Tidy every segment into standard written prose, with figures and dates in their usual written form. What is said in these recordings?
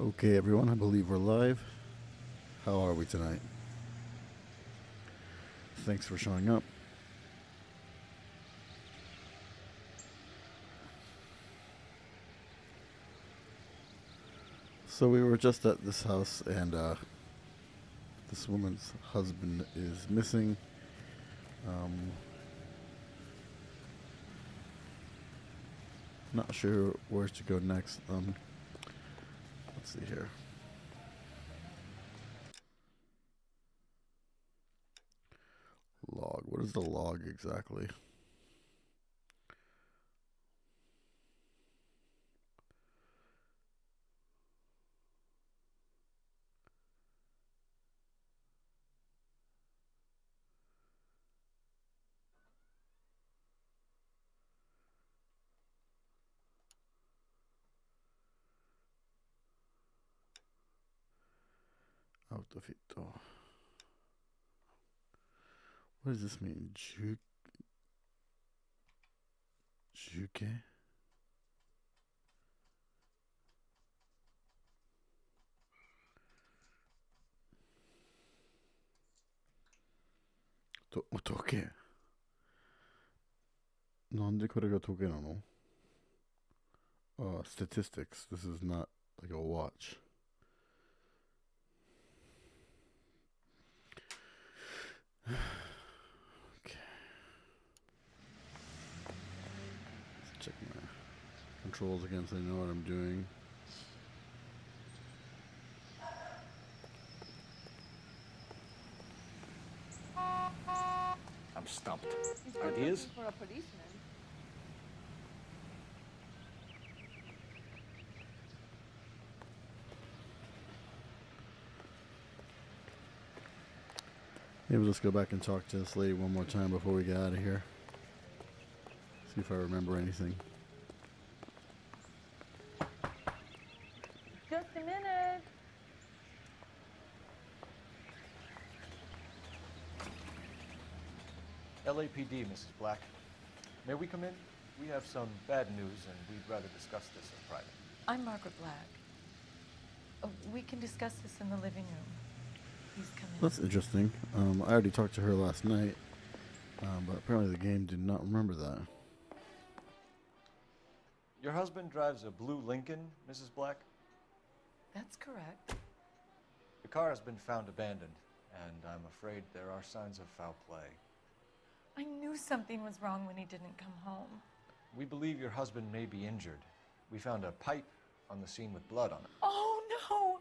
Okay, everyone, I believe we're live. How are we tonight? Thanks for showing up. So we were just at this house, and this woman's husband is missing. Um, Not sure where to go next. Let's see here. Log. What is the log exactly? Autofito. What does this mean? Juke? Toke. なんでこれが解けなの? Statistics. This is not like a watch. Okay. Let's check my controls again so I know what I'm doing. I'm stumped. Ideas? For a policeman. Maybe let's go back and talk to this lady one more time before we get out of here. See if I remember anything. Just a minute. LAPD, Mrs. Black. May we come in? We have some bad news, and we'd rather discuss this in private. I'm Margaret Black. Oh, we can discuss this in the living room. Please come in. That's interesting. I already talked to her last night, but apparently the game did not remember that. Your husband drives a blue Lincoln, Mrs. Black? That's correct. The car has been found abandoned, and I'm afraid there are signs of foul play. I knew something was wrong when he didn't come home. We believe your husband may be injured. We found a pipe on the scene with blood on it. Oh, no!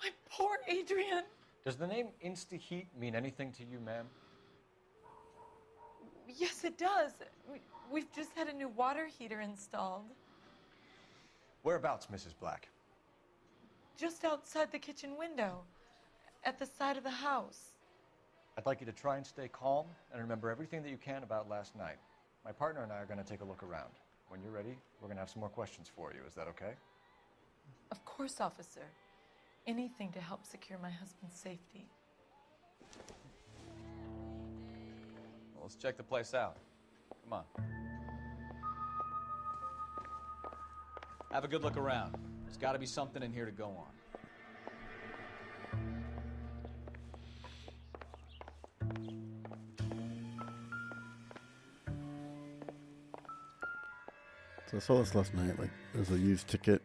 My poor Adrian! Does the name Insta-Heat mean anything to you, ma'am? Yes, it does. We've just had a new water heater installed. Whereabouts, Mrs. Black? Just outside the kitchen window, at the side of the house. I'd like you to try and stay calm and remember everything that you can about last night. My partner and I are going to take a look around. When you're ready, we're going to have some more questions for you. Is that okay? Of course, officer. Anything to help secure my husband's safety. Well, let's check the place out. Come on. Have a good look around. There's got to be something in here to go on. So I saw this last night. Like, there's a used ticket.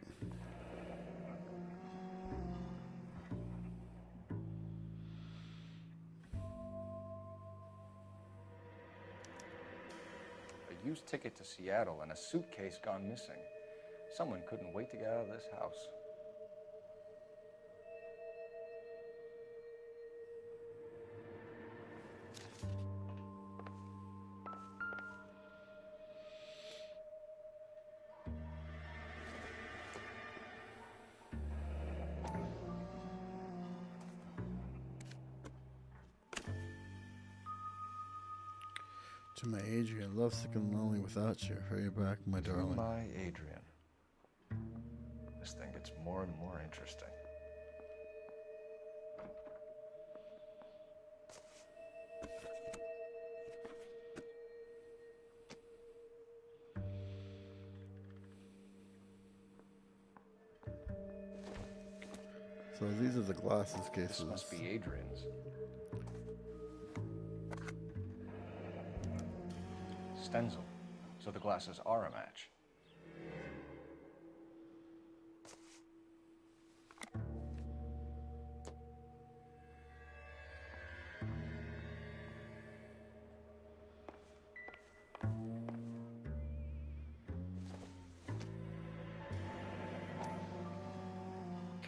A used ticket to Seattle and a suitcase gone missing. Someone couldn't wait to get out of this house. To my Adrian, love sick and lonely without you. Hurry back, my darling. My Adrian. This thing gets more and more interesting. So these are the glasses cases. This must be Adrian's. Stenzel. So the glasses are a match.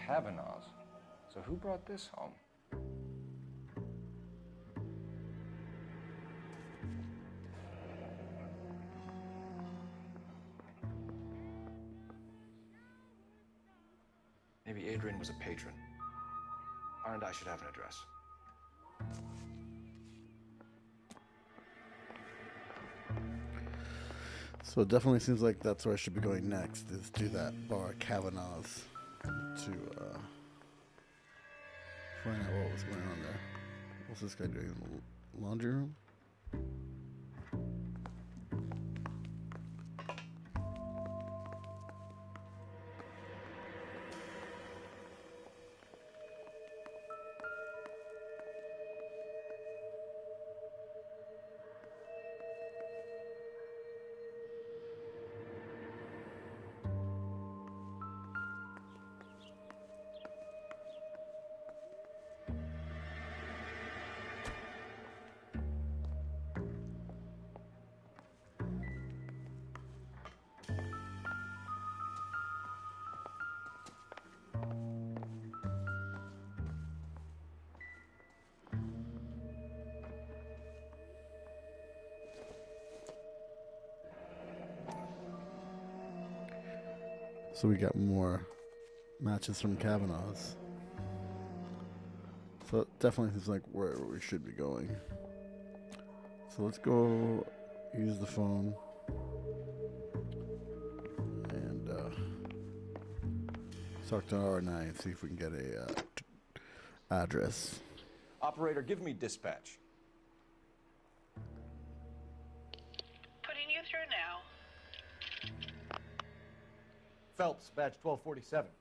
Kavanaugh's. So who brought this home? Maybe Adrian was a patron. R&I should have an address. So it definitely seems like that's where I should be going next, is to that bar, Kavanaugh's, to find out what was going on there. What's this guy doing in the laundry room? So we got more matches from Kavanaugh's. So it definitely seems like where we should be going. So let's go use the phone and talk to R&I and see if we can get a address. Operator, give me dispatch. Putting you through now. Phelps, badge 1247.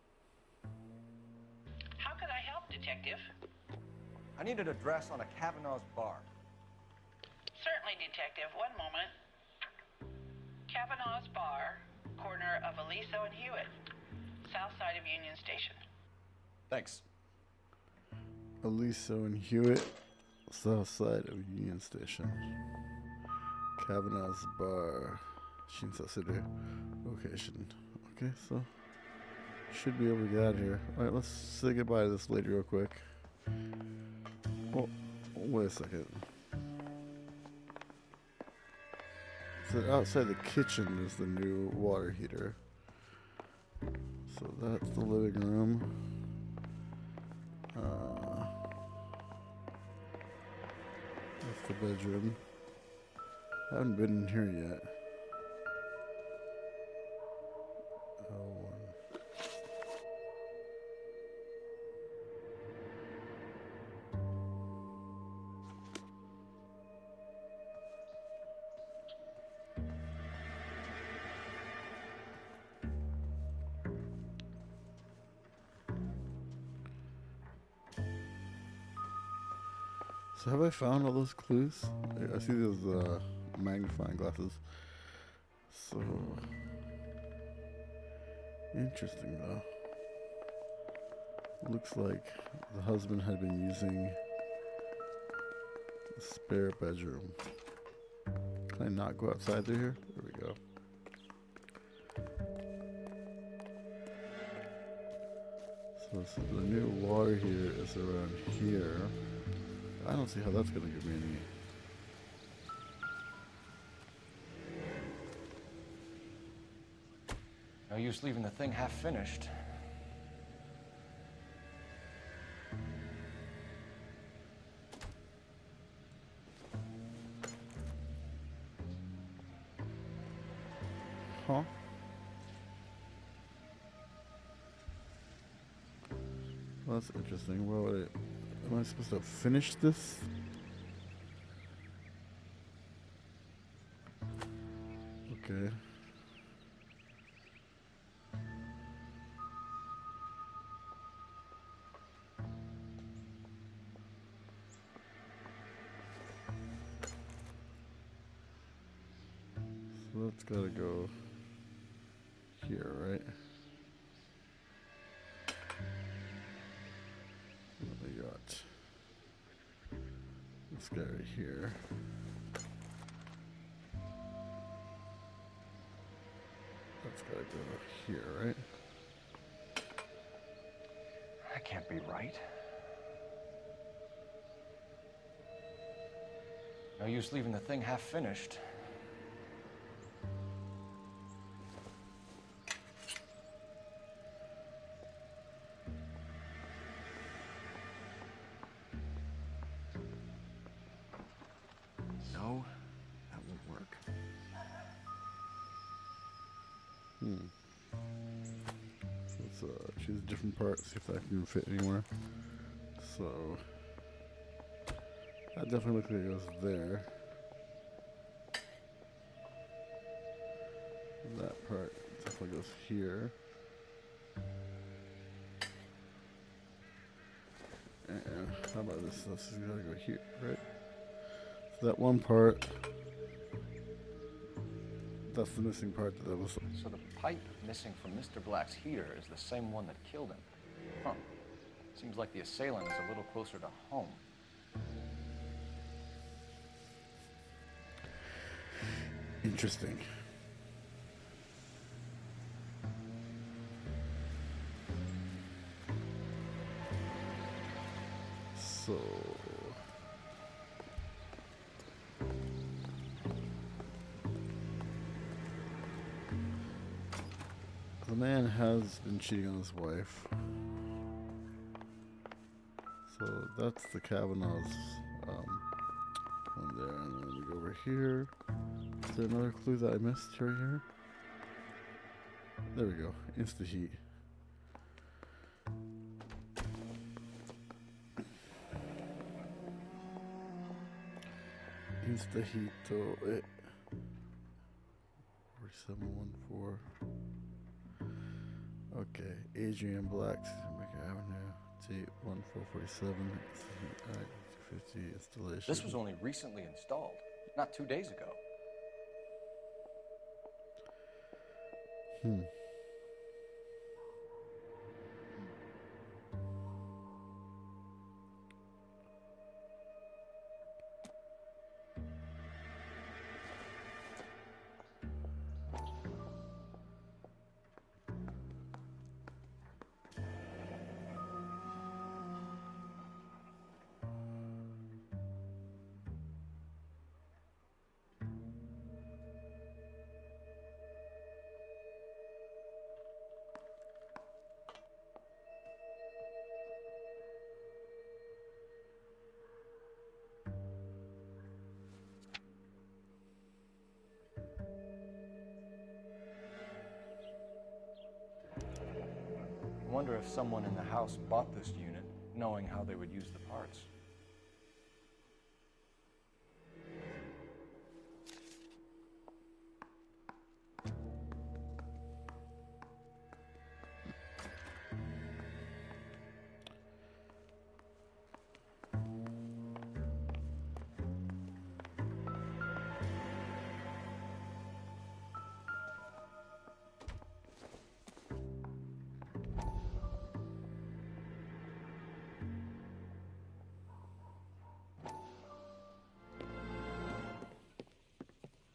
How could I help, Detective? I need an address on a Kavanaugh's bar. Certainly, Detective. One moment. Kavanaugh's Bar, corner of Aliso and Hewitt, south side of Union Station. Thanks. Aliso and Hewitt, south side of Union Station. Kavanaugh's Bar, Shinsa City location. Okay, so should be able to get out of here. All right, let's say goodbye to this lady real quick. Oh, wait a second. So outside the kitchen is the new water heater. So that's the living room. That's the bedroom. I haven't been in here yet. So have I found all those clues? I see those magnifying glasses. So interesting though. Looks like the husband had been using the spare bedroom. Can I not go outside through here? There we go. So the new water heater is around here. I don't see how that's going to give me any. No use leaving the thing half finished. Huh? Well, that's interesting. Well, would it, am I supposed to finish this? Okay. That's gotta go here, right? What we got? This guy right here. That's gotta go here, right? That can't be right. No use leaving the thing half finished. No, that won't work. Let's choose a different part, see if that can fit anywhere. So that definitely looks like it goes there. That part definitely goes here. And how about this? This is gotta go here, right? So that one part, that's the missing part that was. So the pipe missing from Mr. Black's heater is the same one that killed him. Huh. Seems like the assailant is a little closer to home. Interesting. So the man has been cheating on his wife. So that's the Kavanaugh's one there, and then we go over here. Is there another clue that I missed right here? There we go. Insta heat. Insta heat. 4714. Okay, Adrian Black, Avenue, date 1447, 50 installation. This was only recently installed, not 2 days ago. I wonder if someone in the house bought this unit, knowing how they would use the parts.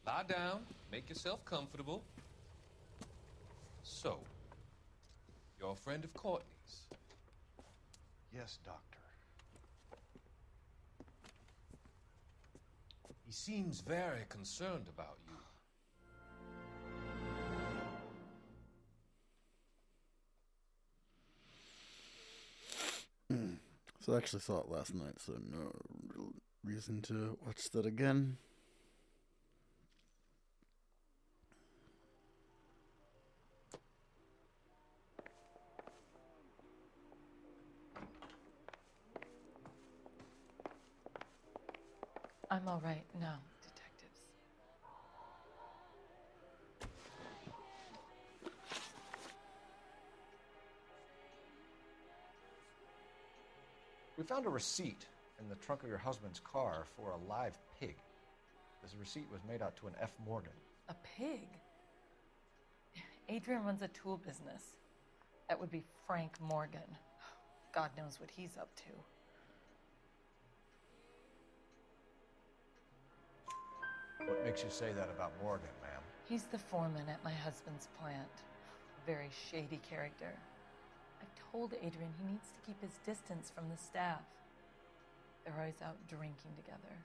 Lie down, make yourself comfortable. So, you're a friend of Courtney's? Yes, Doctor. He seems very concerned about you. So I actually saw it last night, so no real reason to watch that again. I'm all right now, detectives. We found a receipt in the trunk of your husband's car for a live pig. This receipt was made out to an F. Morgan. A pig? Adrian runs a tool business. That would be Frank Morgan. God knows what he's up to. What makes you say that about Morgan, ma'am? He's the foreman at my husband's plant. Very shady character. I've told Adrian he needs to keep his distance from the staff. They're always out drinking together.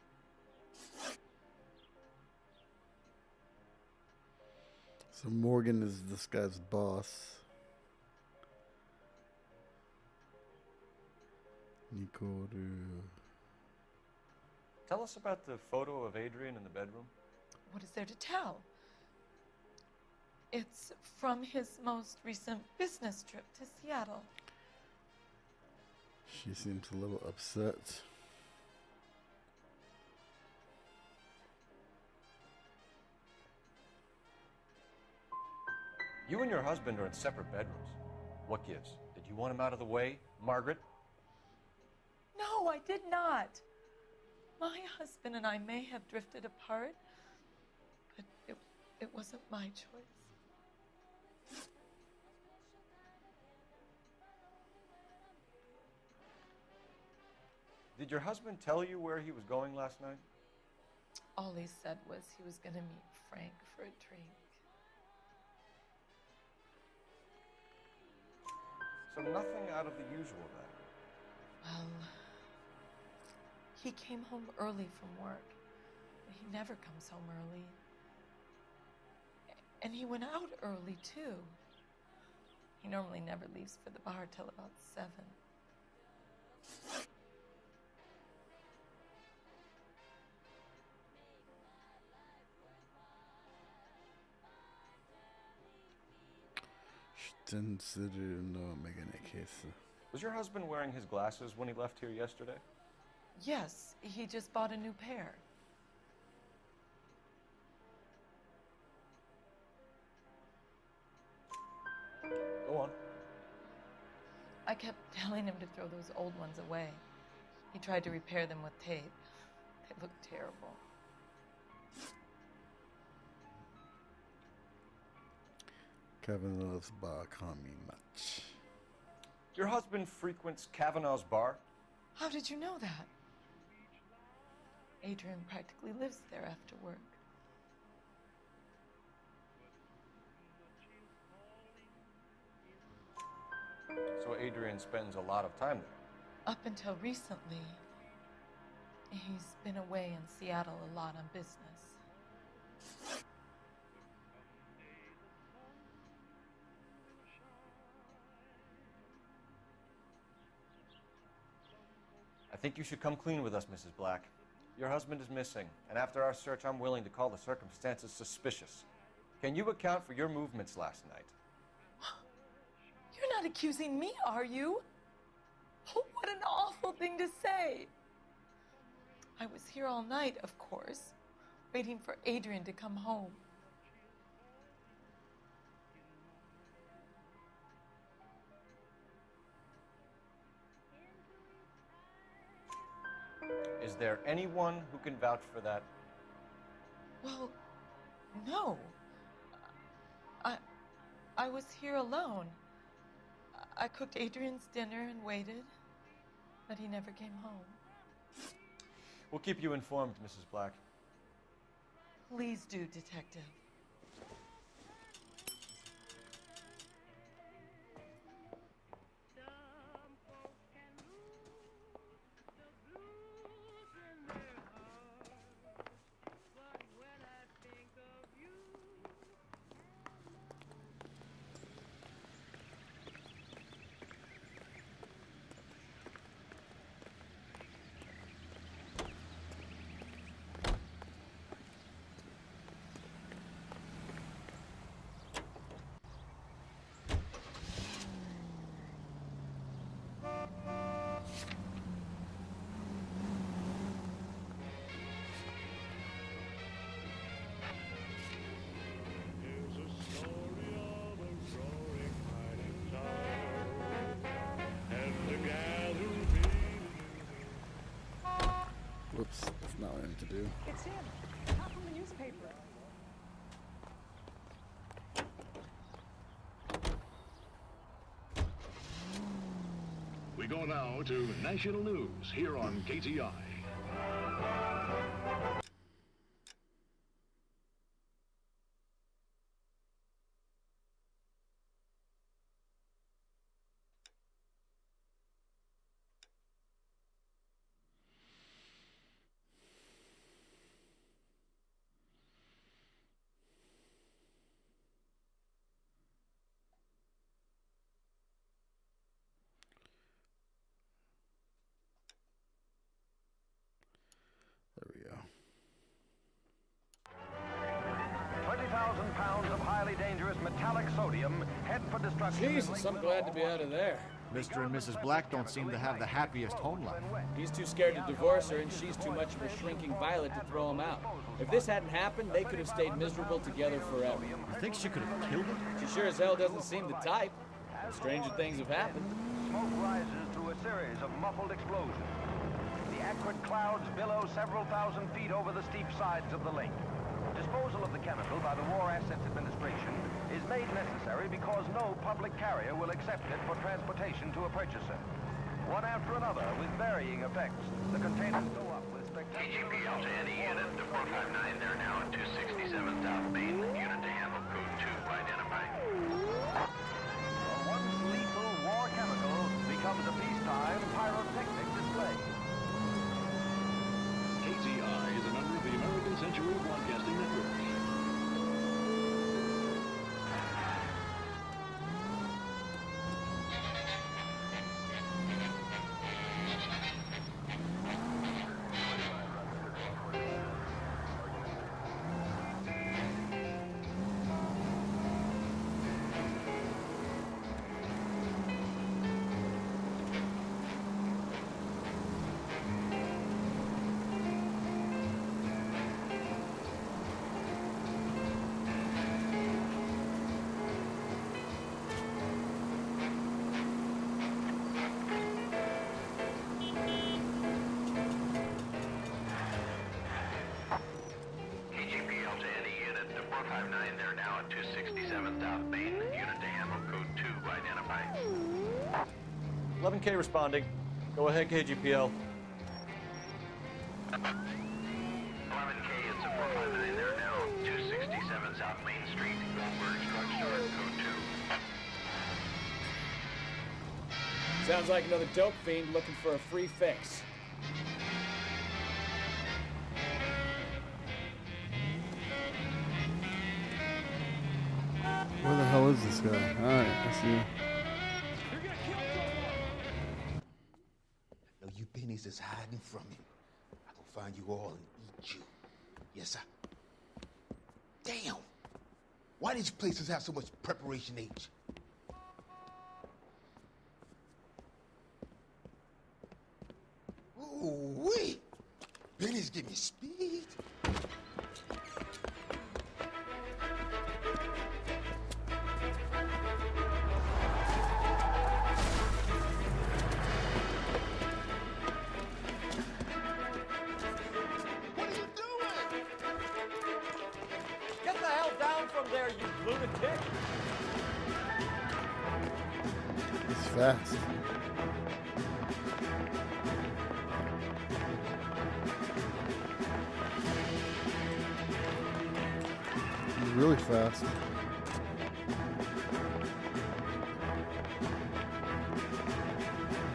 So Morgan is this guy's boss. Nico. Tell us about the photo of Adrian in the bedroom. What is there to tell? It's from his most recent business trip to Seattle. She seems a little upset. You and your husband are in separate bedrooms. What gives? Did you want him out of the way, Margaret? No, I did not. My husband and I may have drifted apart, but it wasn't my choice. Did your husband tell you where he was going last night? All he said was he was going to meet Frank for a drink. So nothing out of the usual then. Well, he came home early from work. He never comes home early. And he went out early, too. He normally never leaves for the bar till about 7. Was your husband wearing his glasses when he left here yesterday? Yes, he just bought a new pair. Go on. I kept telling him to throw those old ones away. He tried to repair them with tape. They looked terrible. Kavanaugh's bar can't mean much. Your husband frequents Kavanaugh's bar? How did you know that? Adrian practically lives there after work. So Adrian spends a lot of time there. Up until recently, he's been away in Seattle a lot on business. I think you should come clean with us, Mrs. Black. Your husband is missing, and after our search, I'm willing to call the circumstances suspicious. Can you account for your movements last night? You're not accusing me, are you? Oh, what an awful thing to say. I was here all night, of course, waiting for Adrian to come home. Is there anyone who can vouch for that? Well, no. I was here alone. I cooked Adrian's dinner and waited, but he never came home. We'll keep you informed, Mrs. Black. Please do, Detective. Whoops, that's not what I meant to do. It's him. Top from the newspaper. We go now to national news here on KTI. There we go. 20,000 pounds of highly dangerous metallic sodium head for destruction. Jesus, I'm glad to be out of there. Mr. and Mrs. Black don't seem to have the happiest home life. He's too scared to divorce her, and she's too much of a shrinking violet to throw him out. If this hadn't happened, they could have stayed miserable together forever. You think she could have killed him? She sure as hell doesn't seem the type. Stranger things have happened. Smoke rises through a series of muffled explosions. The acrid clouds billow several thousand feet over the steep sides of the lake. Disposal of the chemical by the War Assets Administration is made necessary because no public carrier will accept it for transportation to a purchaser. One after another, with varying effects, the containers go up with spectacular... KGPL to any unit, the 459 there now at 267 South Main. Unit to handle code 2 identified. A once lethal war chemical becomes a peacetime pyrotechnic display. KTI is a member of the American Century Broadcasting Network. KGPL to any unit, the 459 there now at 267 South Main. Unit to handle code 2 identified. 11K responding. Go ahead, KGPL. 11K, it's a 459 there now, 267 South Main Street, Goldberg's Drugstore, code 2. Sounds like another dope fiend looking for a free fix. Where the hell is this guy? Alright, I see. No, you pennies is hiding from him. I will find you all and eat you. Yes, sir. Damn! Why these places have so much preparation H? Ooh-wee! Pennies give me speed. Get the hell down from there, you lunatic! It's fast. He's really fast.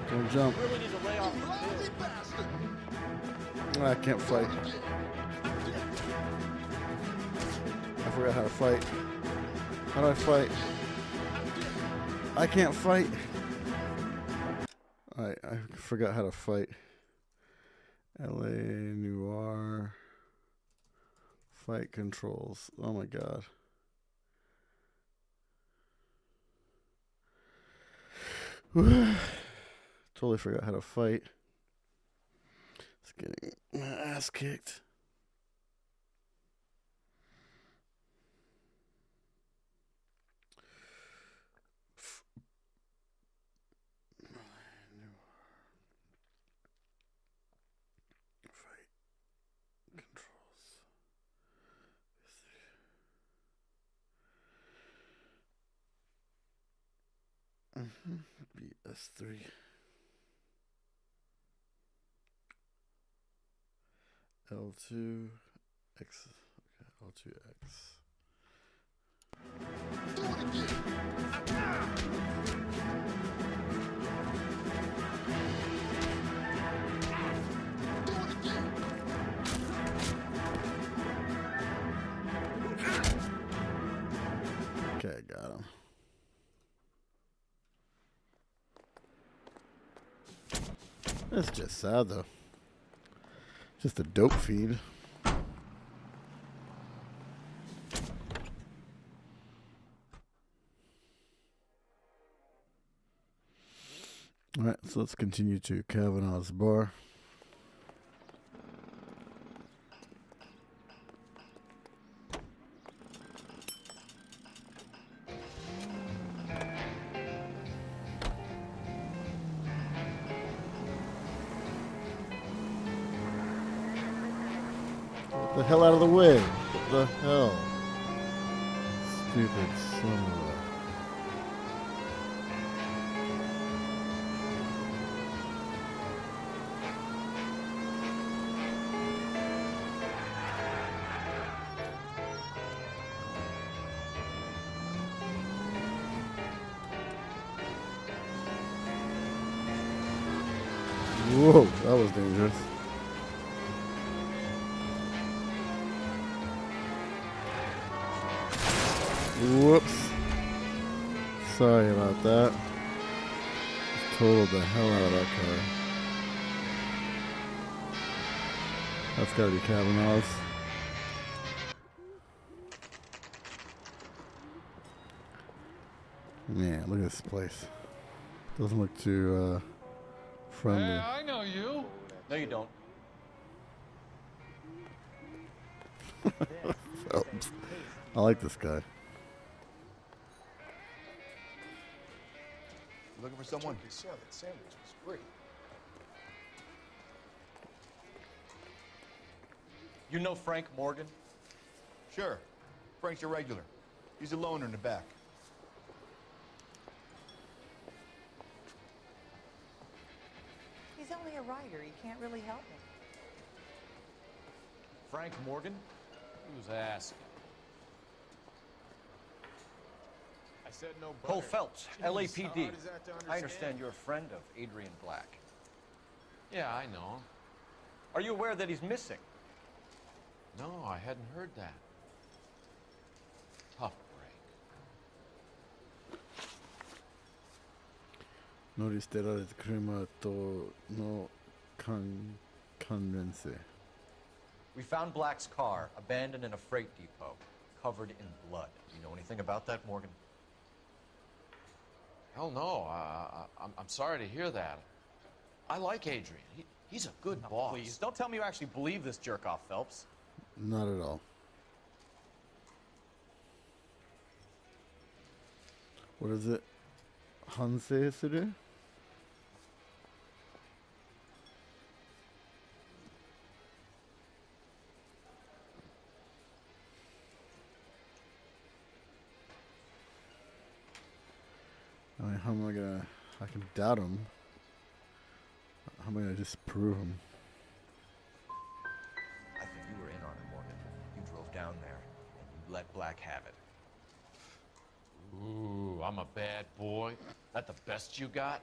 Don't jump. Really need to lay off. Lousy bastard! I can't fight. I forgot how to fight. How do I fight? I can't fight. I forgot how to fight. LA Noir. Fight controls. Oh my god. Totally forgot how to fight. It's getting my ass kicked. Fight controls. BS3. L2 X. Okay, L2 X. Do it again. Do it again. Okay, got him. That's just sad though. Just a dope feed. Alright, so let's continue to Kavanaugh's bar. Get the hell out of the way. What the hell? Stupid son of a... Whoa, that was dangerous. Whoops. Sorry about that. Just totaled the hell out of that car. That's gotta be Kavanaugh's. Man, look at this place. Doesn't look too friendly. Hey, I know you. No, you don't. Phelps. I like this guy. Looking for someone? You saw that sandwich was great. You know Frank Morgan? Sure. Frank's your regular. He's a loner in the back. He's only a writer. He can't really help me. Frank Morgan? Who's asking? I said no butter. Cole Phelps, Jeez, how LAPD. hard is that to I understand you're a friend of Adrian Black. Yeah, I know. Are you aware that he's missing? No, I hadn't heard that. Tough break. No risтерà il crema to no convence. We found Black's car abandoned in a freight depot, covered in blood. Do you know anything about that, Morgan? Hell no. I'm sorry to hear that. I like Adrian. He's a good boss. Please, don't tell me you actually believe this jerk-off, Phelps. Not at all. What is it? Hansei Suru? I mean, how am I gonna... I can doubt him. How am I gonna disprove him? I think you were in on it, Morgan. You drove down there, and you let Black have it. Ooh, I'm a bad boy. That the best you got?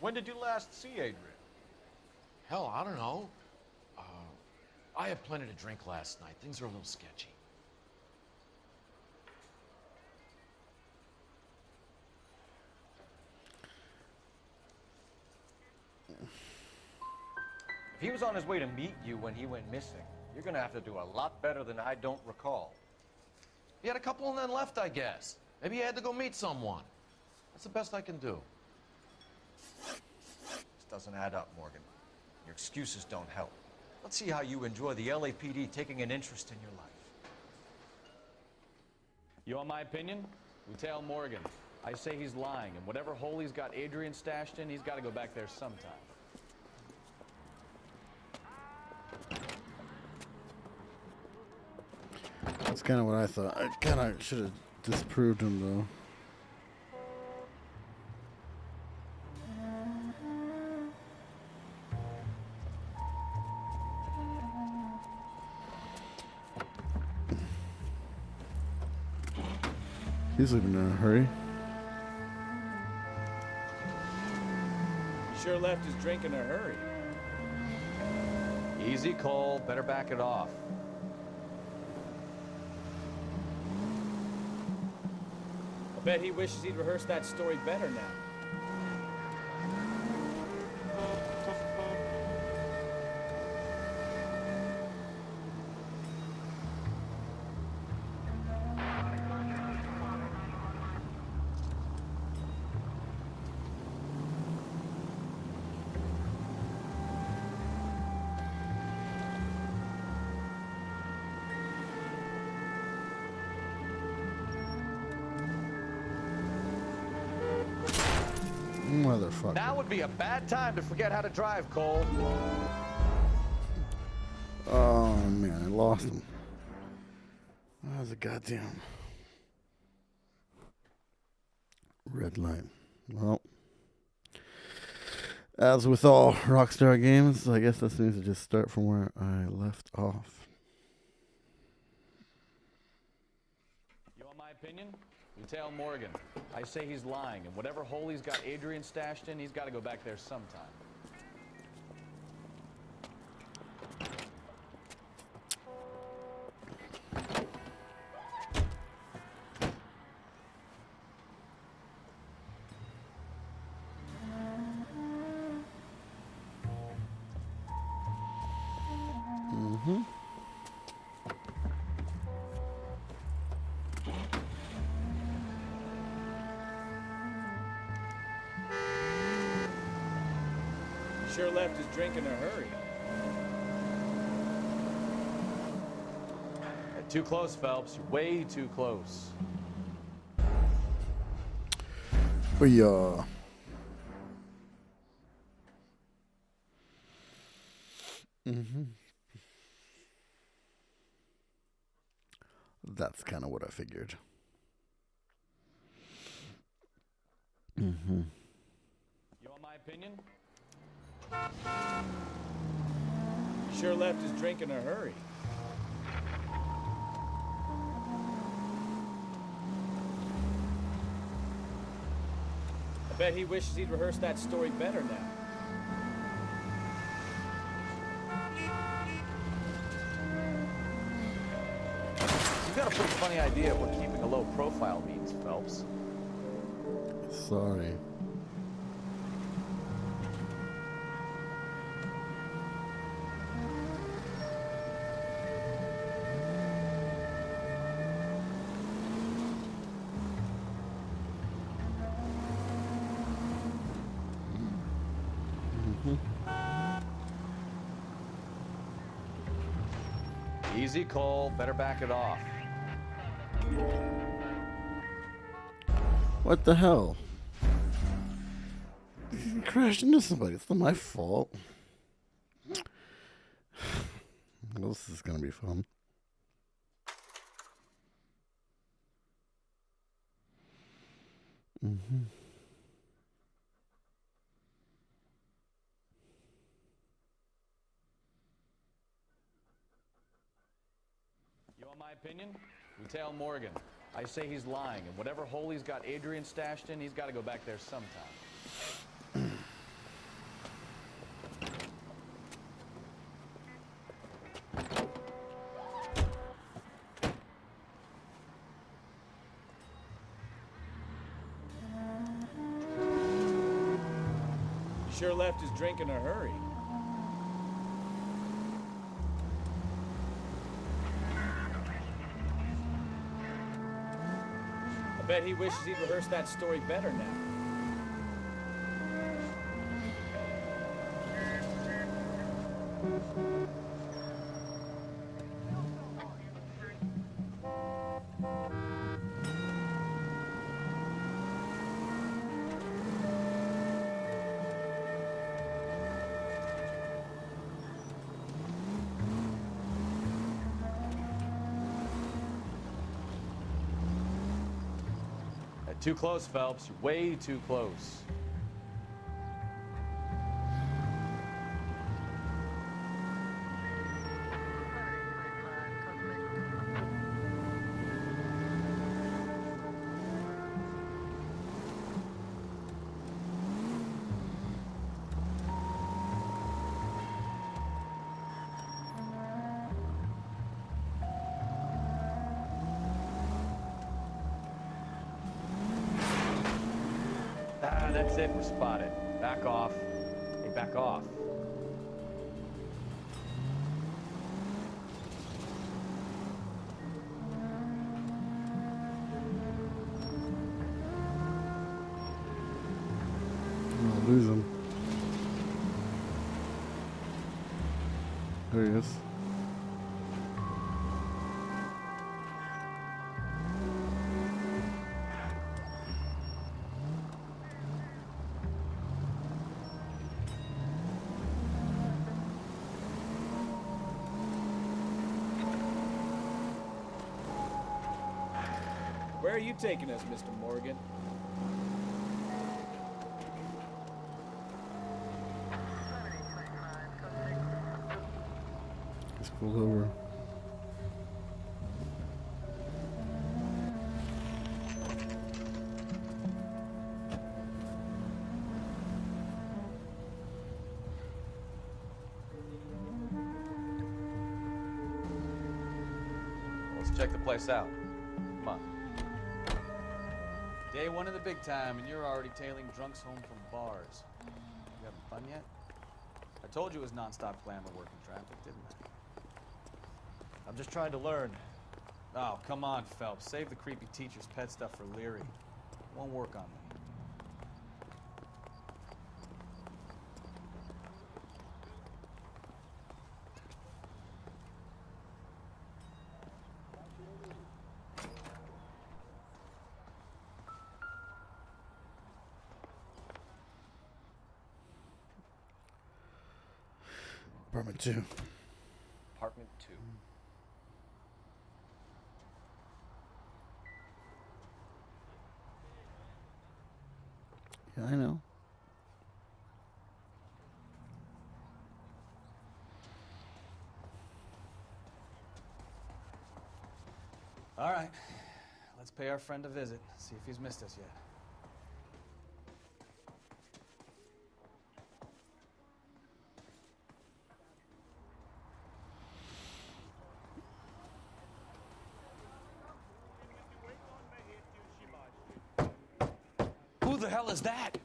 When did you last see Adrian? Hell, I don't know. I had plenty to drink last night. Things are a little sketchy. If he was on his way to meet you when he went missing, you're gonna have to do a lot better than I don't recall. He had a couple and then left, I guess. Maybe he had to go meet someone. That's the best I can do. This doesn't add up, Morgan. Your excuses don't help. Let's see how you enjoy the LAPD taking an interest in your life. You want my opinion? We tell Morgan. I say he's lying, and whatever hole he's got Adrian stashed in, he's got to go back there sometime. That's kind of what I thought. I kind of should have disproved him, though. He's leaving in a hurry. He sure left his drink in a hurry. Easy, Cole. Better back it off. I bet he wishes he'd rehearsed that story better now. Motherfucker. Now would be a bad time to forget how to drive, Cole. Oh man, I lost him. That was a goddamn red light. Well, as with all Rockstar games, I guess this needs to just start from where I left off. You want my opinion? You tell Morgan. I say he's lying, and whatever hole he's got Adrian stashed in, he's got to go back there sometime. Mm-hmm. Sure left his drink in a hurry. Too close, Phelps. You're way too close. Yeah. Mm-hmm. That's kind of what I figured. Mm-hmm. You want my opinion? He sure left his drink in a hurry. I bet he wishes he'd rehearsed that story better now. You've got a pretty funny idea of what keeping a low profile means, Phelps. Sorry. Easy, Cole. Better back it off. What the hell? You crashed into somebody. It's not my fault. Well, this is gonna be fun. Mm-hmm. You want my opinion? You tell Morgan. I say he's lying, and whatever hole he's got Adrian stashed in, he's got to go back there sometime. He sure left his drink in a hurry. I bet he wishes he'd rehearsed that story better now. Too close, Phelps. You're way too close. that's it. We're spotted. Back off. Hey, back off. I'll lose him. There he is. Where are you taking us, Mr. Morgan? Just pulled over. Let's check the place out. Come on. Day one of the big time, and you're already tailing drunks home from bars. You having fun yet? I told you it was non-stop glamour working traffic, didn't I? I'm just trying to learn. Oh, come on, Phelps. Save the creepy teacher's pet stuff for Leary. It won't work on me. Apartment 2. Apartment 2. Yeah, I know. All right. Let's pay our friend a visit. See if he's missed us yet. Who the hell is that?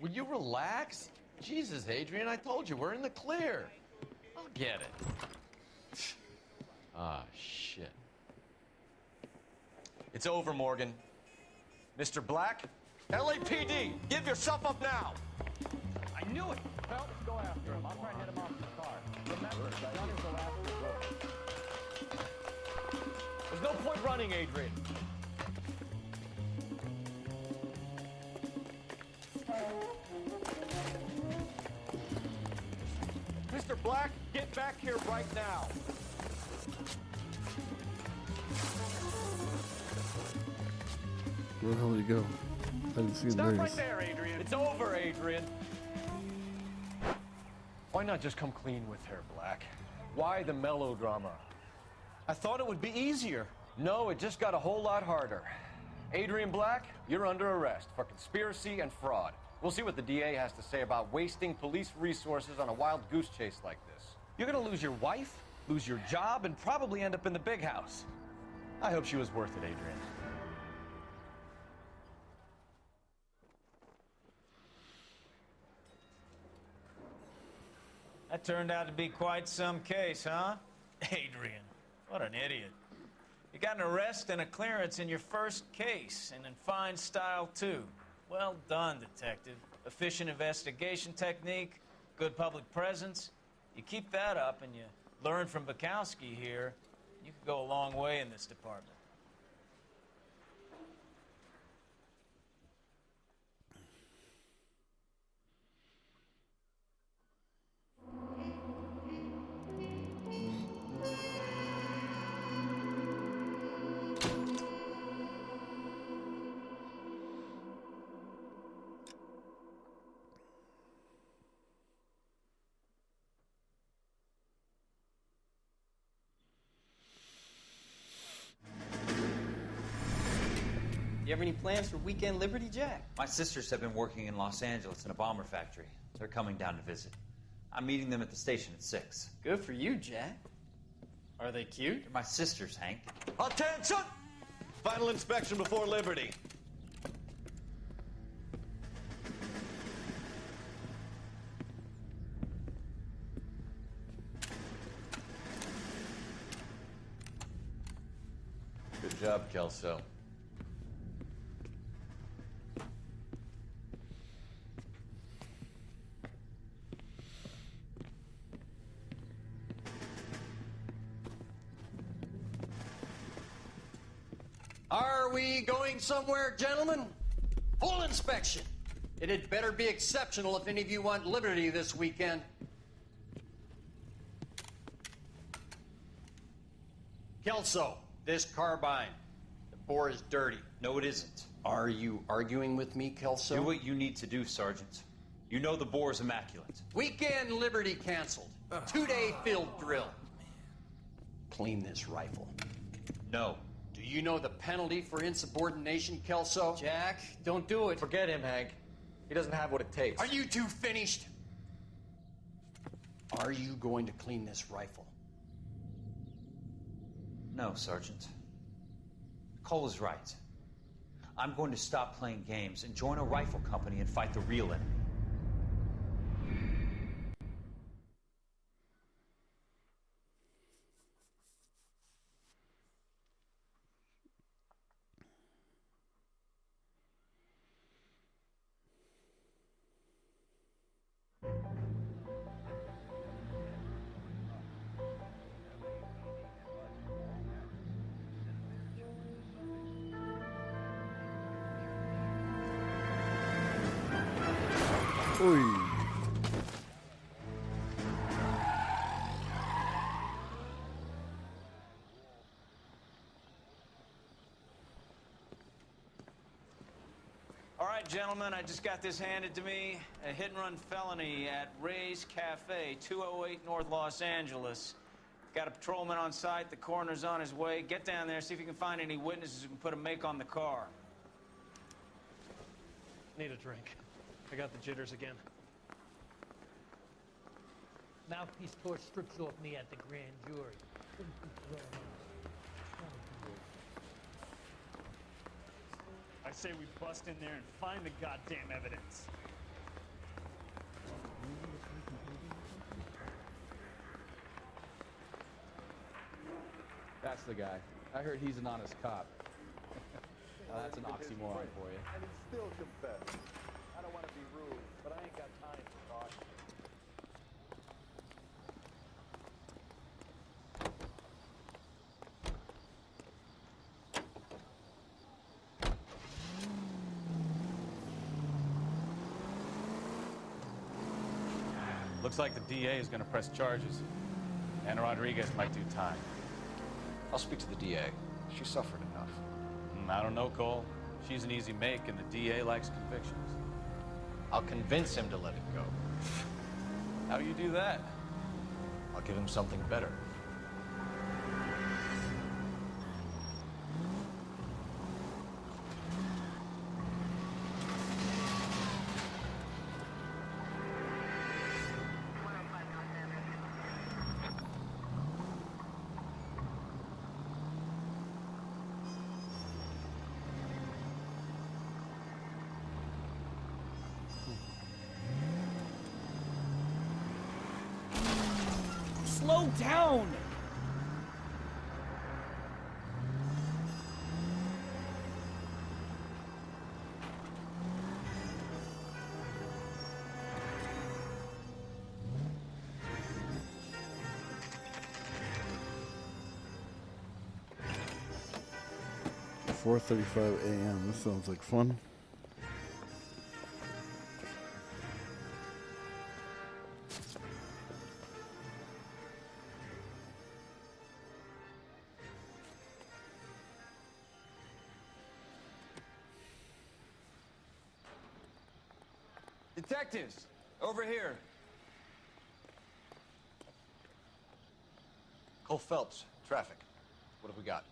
Will you relax? Jesus, Adrian, I told you, we're in the clear. I'll get it. Ah, shit. It's over, Morgan. Mr. Black, LAPD, give yourself up now. I knew it! Phelps, go after him. I'll try and hit him off the car. Remember, the gun is the last resort. There's no point running, Adrian. Mr. Black, get back here right now. Where the hell did he go? I didn't see him. Stop There he right is. there, Adrian. It's over, Adrian. Why not just come clean with her, Black? Why the melodrama? I thought it would be easier. No, it just got a whole lot harder. Adrian Black, you're under arrest for conspiracy and fraud. We'll see what the DA has to say about wasting police resources on a wild goose chase like this. You're gonna lose your wife, lose your job, and probably end up in the big house. I hope she was worth it, Adrian. That turned out to be quite some case, huh? Adrian, what an idiot. You got an arrest and a clearance in your first case, and in fine style, too. Well done, detective. Efficient investigation technique, good public presence. You keep that up and you learn from Bukowski here, you could go a long way in this department. You have any plans for weekend Liberty, Jack? My sisters have been working in Los Angeles in a bomber factory. They're coming down to visit. I'm meeting them at the station at 6. Good for you, Jack. Are they cute? They're my sisters, Hank. Attention! Final inspection before Liberty. Good job, Kelso. Are we going somewhere, gentlemen? Full inspection. It had better be exceptional if any of you want liberty this weekend. Kelso, this carbine. The bore is dirty. No, it isn't. Are you arguing with me, Kelso? Do what you need to do, Sergeant. You know the bore's immaculate. Weekend liberty canceled. 2-day field drill. Clean this rifle. No. Do you know the penalty for insubordination, Kelso? Jack, don't do it. Forget him, Hank. He doesn't have what it takes. Are you two finished? Are you going to clean this rifle? No, Sergeant. Cole is right. I'm going to stop playing games and join a rifle company and fight the real enemy. Oy. All right, gentlemen, I just got this handed to me. A hit-and-run felony at Ray's Cafe, 208 North Los Angeles. Got a patrolman on site. The coroner's on his way. Get down there, see if you can find any witnesses who can put a make on the car. Need a drink. I got the jitters again. Mouthpiece tore strips off me at the grand jury. I say we bust in there and find the goddamn evidence. That's the guy. I heard he's an honest cop. Now that's an oxymoron for you. And he still confessed. I don't want to be rude, but I ain't got time for talk. Looks like the DA is going to press charges. Anna Rodriguez might do time. I'll speak to the DA. She suffered enough. I don't know, Cole. She's an easy make, and the DA likes convictions. I'll convince him to let it go. How you do that? I'll give him something better. Slow down! $4:35 a.m. This sounds like fun. Detectives, over here. Cole Phelps, traffic. What have we got?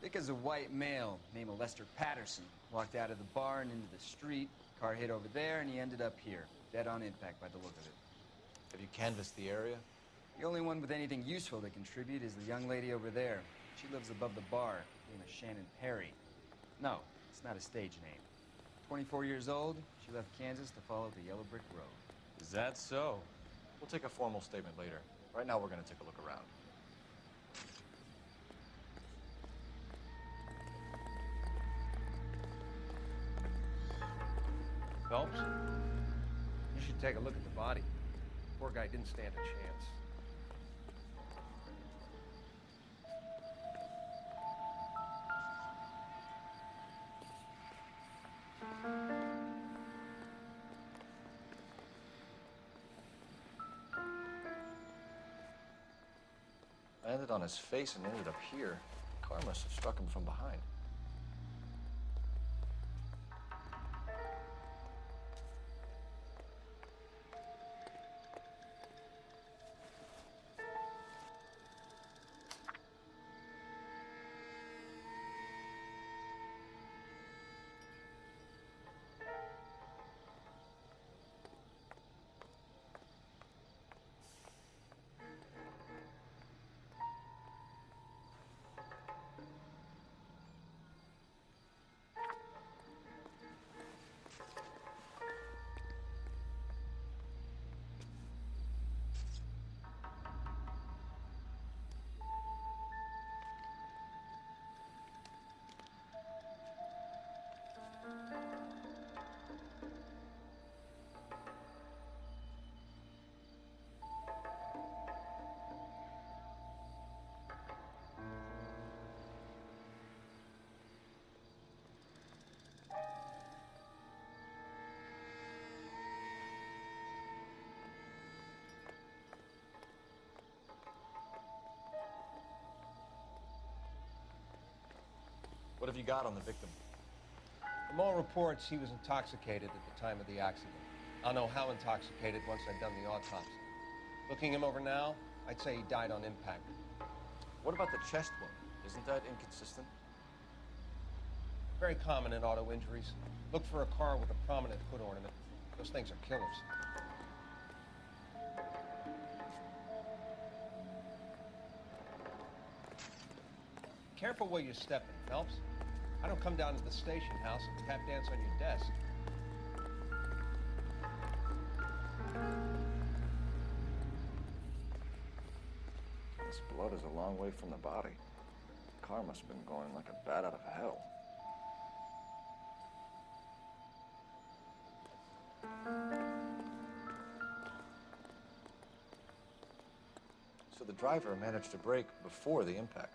Thick as a white male named Lester Patterson. Walked out of the bar and into the street. Car hit over there, and he ended up here. Dead on impact by the look of it. Have you canvassed the area? The only one with anything useful to contribute is the young lady over there. She lives above the bar. Name is Shannon Perry. No, it's not a stage name. 24 years old, she left Kansas to follow the yellow brick road. Is that so? We'll take a formal statement later. Right now, we're going to take a look around. Phelps, you should take a look at the body. Poor guy didn't stand a chance. I landed on his face and ended up here. The car must have struck him from behind. What have you got on the victim? From all reports, he was intoxicated at the time of the accident. I'll know how intoxicated once I've done the autopsy. Looking him over now, I'd say he died on impact. What about the chest wound? Isn't that inconsistent? Very common in auto injuries. Look for a car with a prominent foot ornament. Those things are killers. Careful where you're stepping, Phelps. I don't come down to the station house and tap dance on your desk. This blood is a long way from the body. The car must have been going like a bat out of hell. So the driver managed to brake before the impact.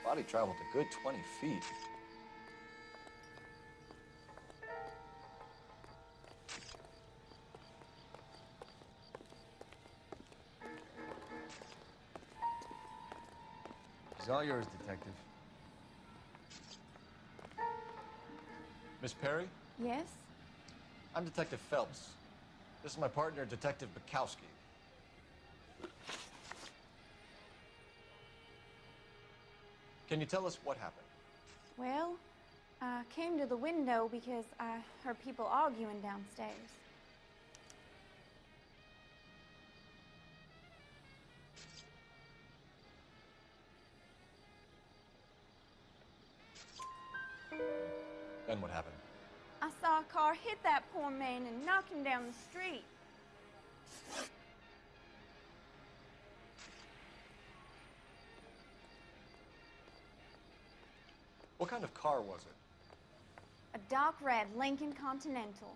Body traveled a good 20 feet. It's all yours, Detective. Miss Perry? Yes? I'm Detective Phelps. This is my partner, Detective Bukowski. Can you tell us what happened? Well, I came to the window because I heard people arguing downstairs. Then what happened? I saw a car hit that poor man and knock him down the street. What kind of car was it? A dark red Lincoln Continental.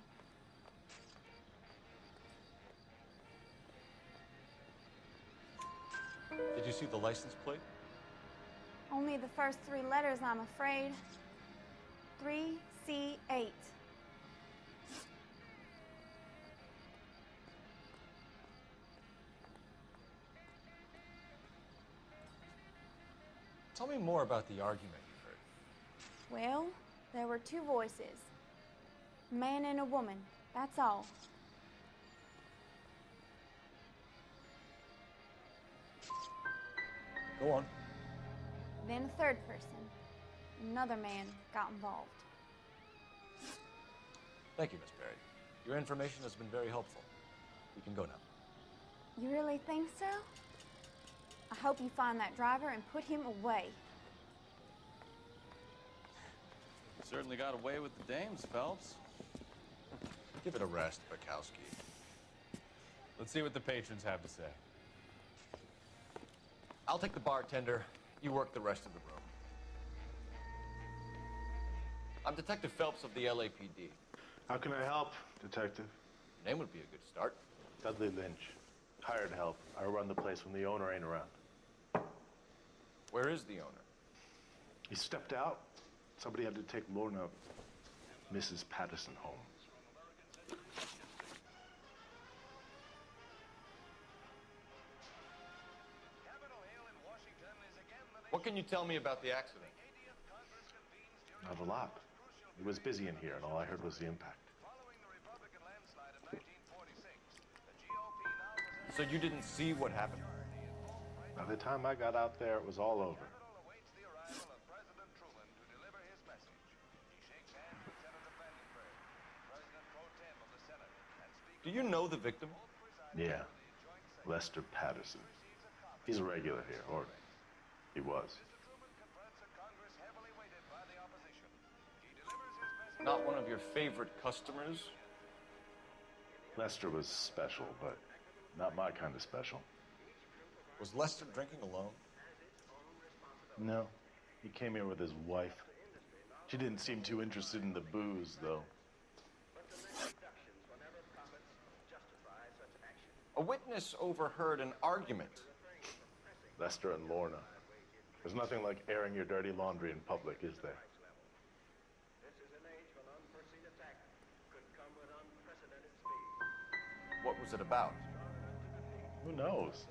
Did you see the license plate? Only the first three letters, I'm afraid. 3C8. Tell me more about the argument you heard. Well, there were two voices. A man and a woman, that's all. Go on. Then a third person. Another man got involved. Thank you, Miss Perry. Your information has been very helpful. We can go now. You really think so? I hope you find that driver and put him away. certainly got away with the dames, Phelps. Give it a rest, Bukowski. Let's see what the patrons have to say. I'll take the bartender. You work the rest of the room. I'm Detective Phelps of the LAPD. How can I help, Detective? Your name would be a good start. Dudley Lynch. Hired help. I run the place when the owner ain't around. Where is the owner? He stepped out. Somebody had to take Lorna, Mrs. Patterson, home. What can you tell me about the accident? Not a lot. It was busy in here, and all I heard was the impact. So you didn't see what happened? By the time I got out there, it was all over. Do you know the victim? Yeah. Lester Patterson. He's a regular here, or he was. Not one of your favorite customers? Lester was special, but not my kind of special. Was Lester drinking alone? No. He came here with his wife. She didn't seem too interested in the booze, though. A witness overheard an argument. Lester and Lorna. There's nothing like airing your dirty laundry in public, is there? What was it about? Who knows?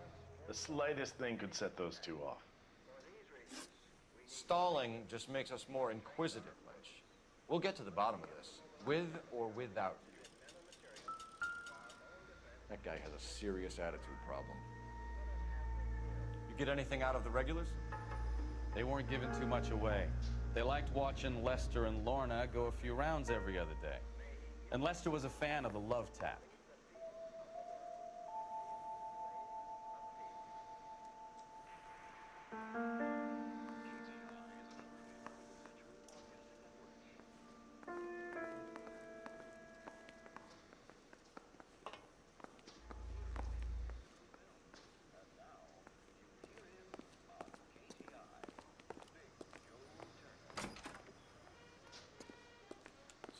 The slightest thing could set those two off. Stalling just makes us more inquisitive, Lynch. We'll get to the bottom of this, with or without you. That guy has a serious attitude problem. You get anything out of the regulars? They weren't giving too much away. They liked watching Lester and Lorna go a few rounds every other day. And Lester was a fan of the love tap.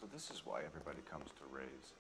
So this is why everybody comes to Ray's.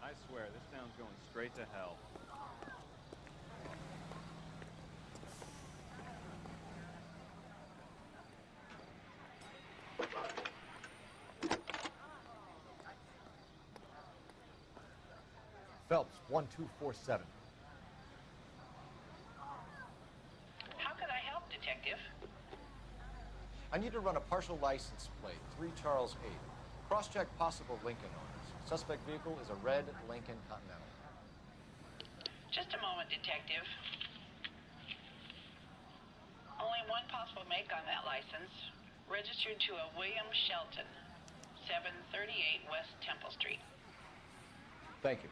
I swear, this town's going straight to hell. Phelps, 1247. How can I help, Detective? I need to run a partial license plate, 3 Charles 8. Cross-check possible Lincoln owners. Suspect vehicle is a red Lincoln Continental. Just a moment, Detective. Only one possible make on that license. Registered to a William Shelton, 738 West Temple Street. Thank you.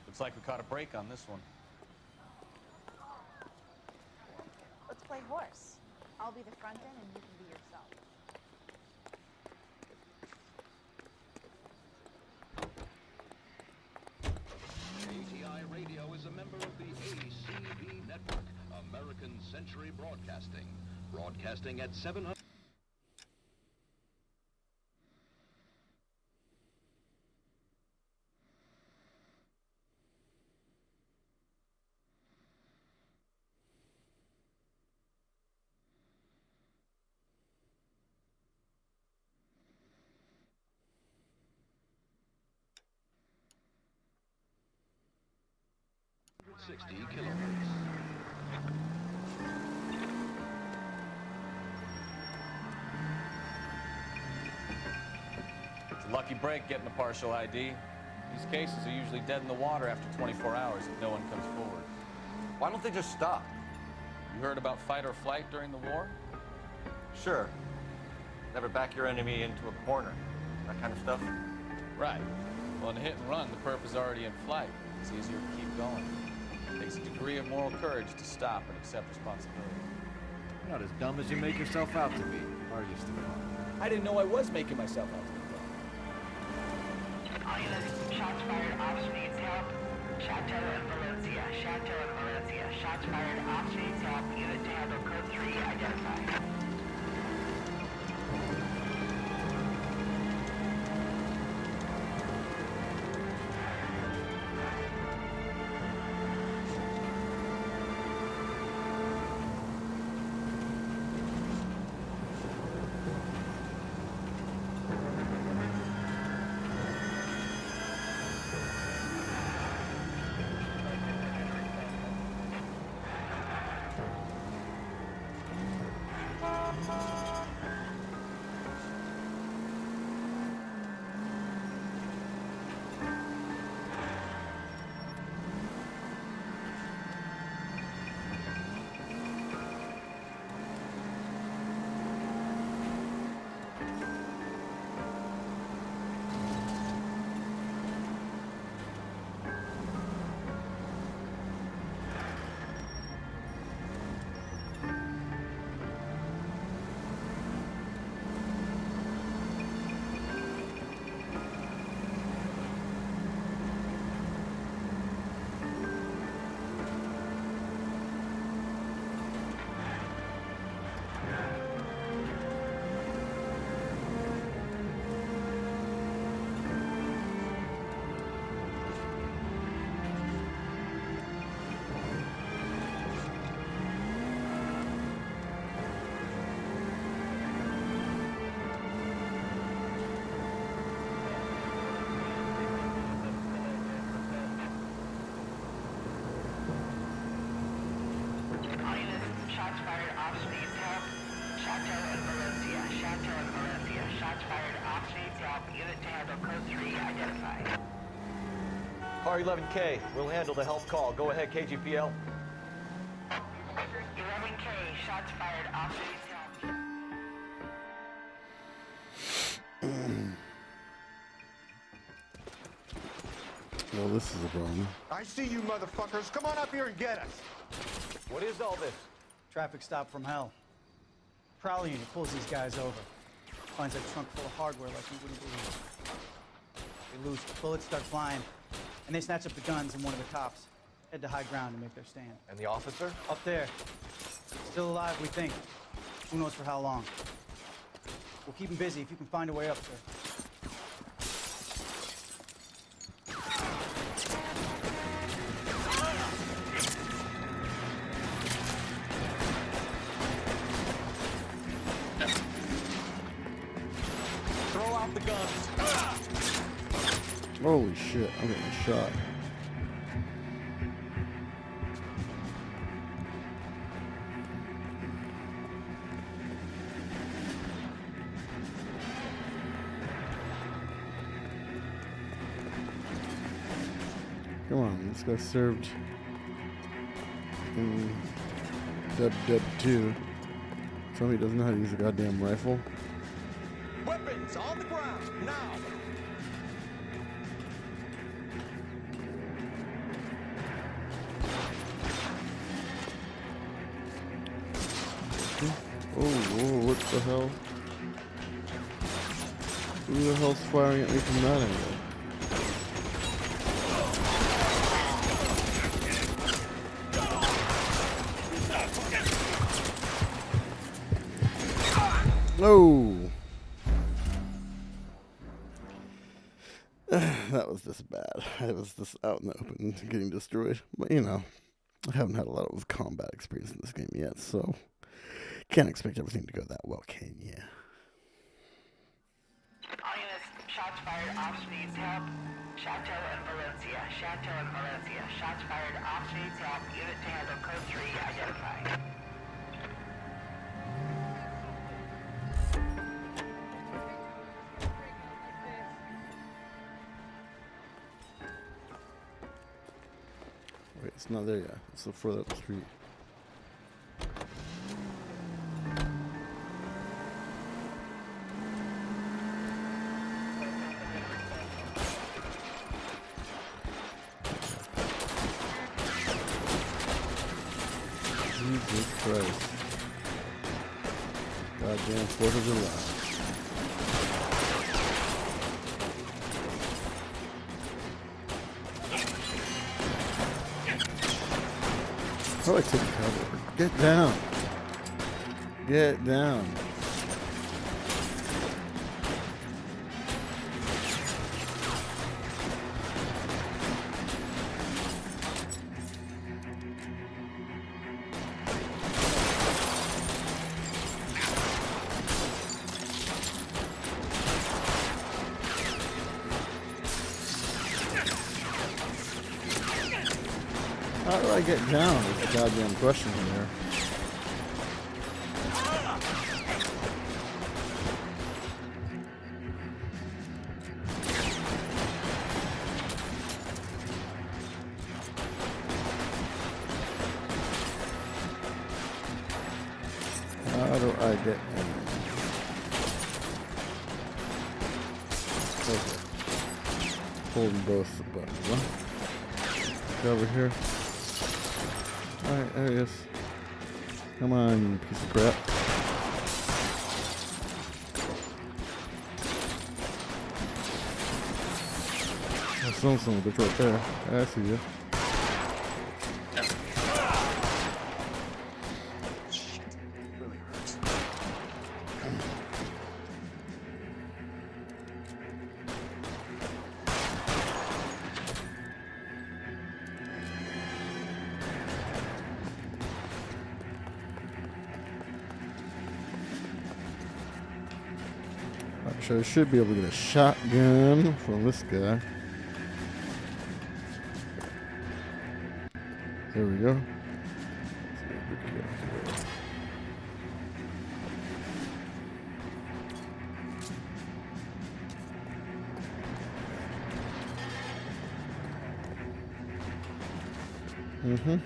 Looks like we caught a break on this one. Let's play horse. I'll be the front end and you can be yourself. ATI Radio is a member of the ACB Network, American Century Broadcasting. Broadcasting at 700... ...60 kilohertz. It's a lucky break getting a partial ID. These cases are usually dead in the water after 24 hours if no one comes forward. Why don't they just stop? You heard about fight or flight during the war? Sure. Never back your enemy into a corner. That kind of stuff. Right. Well, in a hit and run, the perp is already in flight. It's easier to keep going. It takes a degree of moral courage to stop and accept responsibility. You're not as dumb as you make yourself out to be, are you, Stefan? I didn't know I was making myself out to be dumb. All units, shots fired, ops needs help. Chateau and Valencia, Chateau and Valencia. Shots fired, ops needs help. Unit to handle code 3 identified. Shots fired, ops needs help. Chateau and Valencia, Chateau and Valencia. Shots fired, ops needs help. Unit to handle code 3 identified. Car 11K, we'll handle the help call. Go ahead, KGPL. 11K, shots fired, ops needs help. Well, this is a problem. I see you motherfuckers. Come on up here and get us. What is all this? Traffic stop from hell. Prowler unit pulls these guys over. Finds a trunk full of hardware like you wouldn't believe. They lose, bullets start flying, and they snatch up the guns and one of the cops. Head to high ground to make their stand. And the officer? Up there. Still alive, we think. Who knows for how long. We'll keep him busy if you can find a way up, sir. Throw out the guns. Holy shit, I'm getting shot. Come on, this guy served in Dead 2. Tell me he doesn't know how to use a goddamn rifle. Weapons on the ground, now! Oh, whoa, what the hell? Who the hell's firing at me from that angle? No! That was just bad. It was just out in the open getting destroyed. But, you know, I haven't had a lot of combat experience in this game yet, so can't expect everything to go that well, can ya? All units, shots fired, ops needs help. Chateau and Valencia. Chateau and Valencia. Shots fired, ops needs help. Unit to handle code 3 identified. Wait, it's not there yet. It's further up the street. Jesus Christ. Goddamn 4th of July. How do I take cover? Get down. Get down. How do I get down is the goddamn question here. How do I get in? Okay. Holding both the buttons, huh? Go over here. Alright, there he is. Come on, you piece of crap. There's some son of a bitch right there. I see you. So I should be able to get a shotgun from this guy. There we go. Mm-hmm.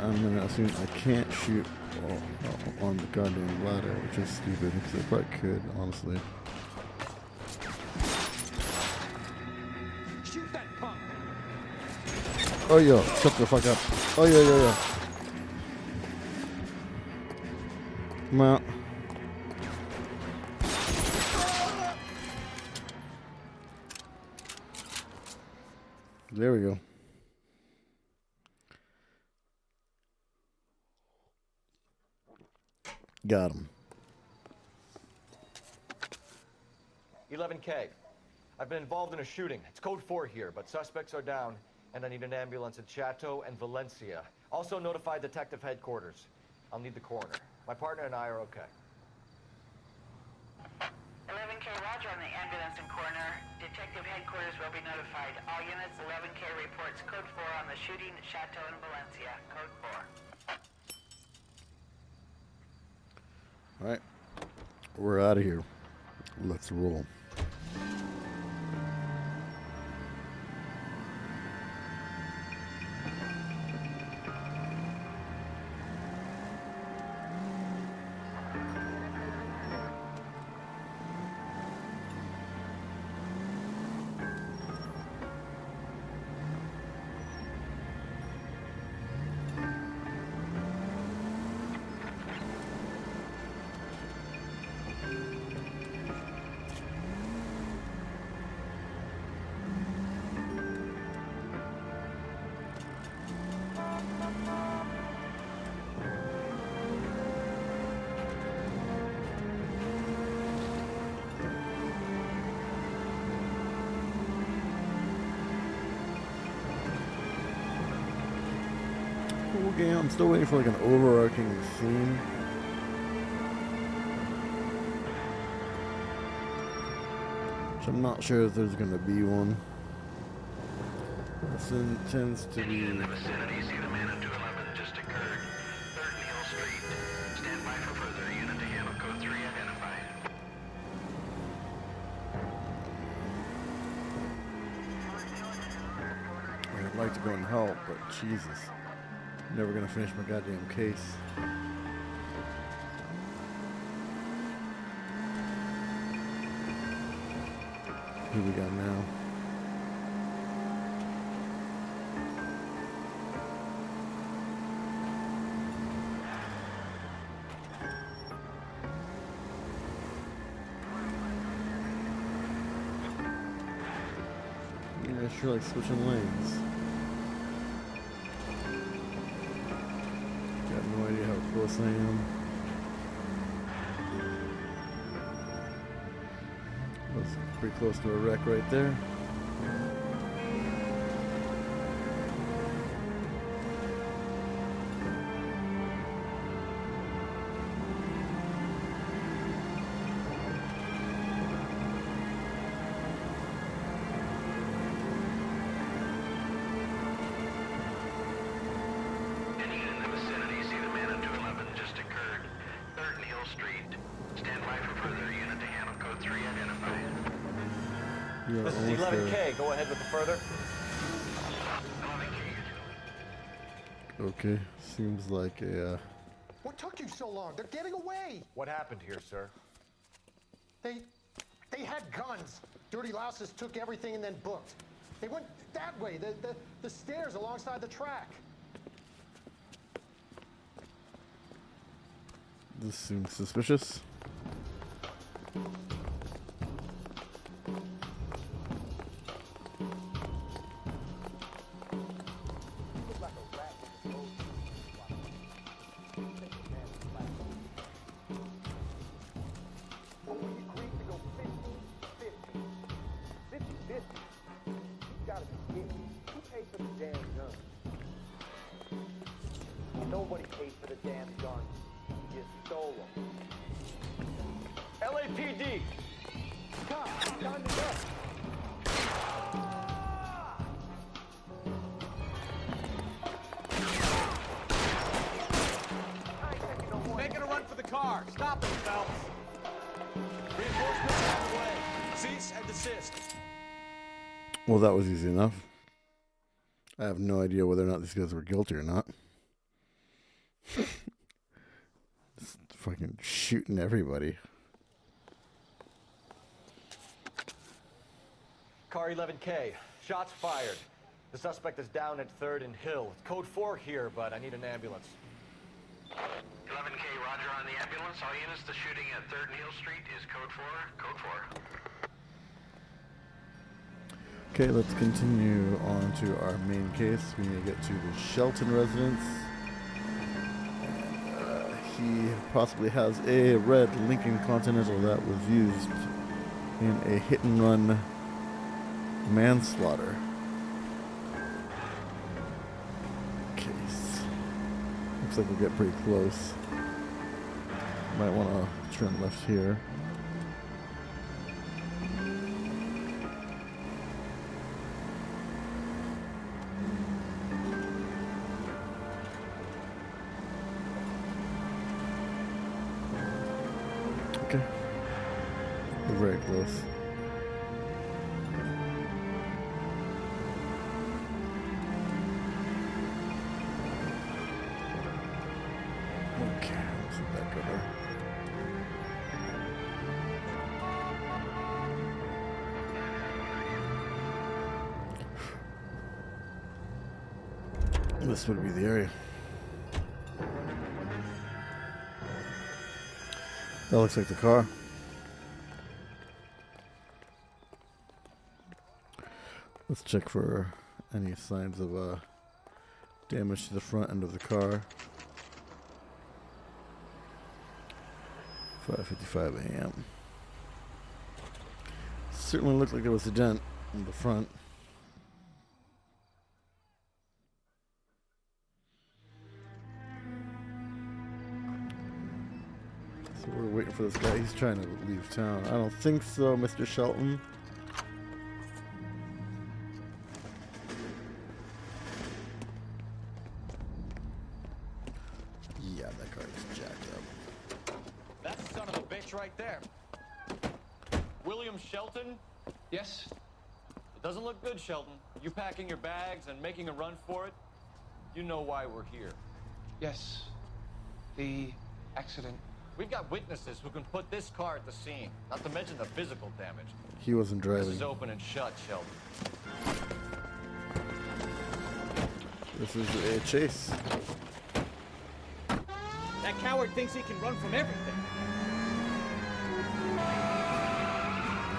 I'm gonna assume I can't shoot on the goddamn ladder, which is stupid because I probably could, honestly. Shoot that punk! Oh yo, shut the fuck up. Oh yo. Come out. There we go. Got him. 11K. I've been involved in a shooting. It's code 4 here, but suspects are down, and I need an ambulance at Chateau and Valencia. Also notify detective headquarters. I'll need the coroner. My partner and I are okay. 11K, roger on the ambulance and coroner. Detective headquarters will be notified. All units, 11K reports code 4 on the shooting at Chateau and Valencia. Code 4. Alright. We're out of here. Let's roll. Cool game. I'm still waiting for like an overarching theme. Which I'm not sure if there's gonna be one. This tends to be. In the vicinity, see the man at 211 just occurred. 3rd Neal Street. Stand by for further. Unit to handle code 3 identified. I'd like to go and help, but Jesus. I'm never gonna finish my goddamn case. Who we got now? Yeah, I sure like switching lanes. Got no idea how close I am. That's pretty close to a wreck right there. This is 11K. Go ahead with the further. Okay, seems like a. What took you so long? They're getting away. What happened here, sir? They had guns. Dirty louses took everything and then booked. They went that way, the stairs alongside the track. This seems suspicious. Nobody paid for the damn gun. You stole them. LAPD! Cop, time to go. Making a run for the car. Stop them, Phelps. Reinforcements on the way. Cease and desist. Well, that was easy enough. I have no idea whether or not these guys were guilty or not. Just fucking shooting everybody. Car 11K. Shots fired. The suspect is down at 3rd and Hill. It's code 4 here, but I need an ambulance. 11K, roger on the ambulance. All units, the shooting at 3rd Neal Street is code 4. Code 4. Okay, let's continue on to our main case. We need to get to the Shelton residence. And, he possibly has a red Lincoln Continental that was used in a hit-and-run manslaughter case. Looks like we'll get pretty close. Might want to turn left here. Okay. We're very close. Okay, let's see that go there. This would be the area. That looks like the car. Let's check for any signs of damage to the front end of the car. 5:55 a.m. Certainly looked like there was a dent in the front. So we're waiting for this guy. He's trying to leave town. I don't think so, Mr. Shelton. Yeah, that car is jacked up. That's the son of a bitch right there. William Shelton? Yes? It doesn't look good, Shelton. You packing your bags and making a run for it? You know why we're here. Yes. The accident. We've got witnesses who can put this car at the scene, not to mention the physical damage. He wasn't driving. This is open and shut, Shelton. This is a chase. That coward thinks he can run from everything.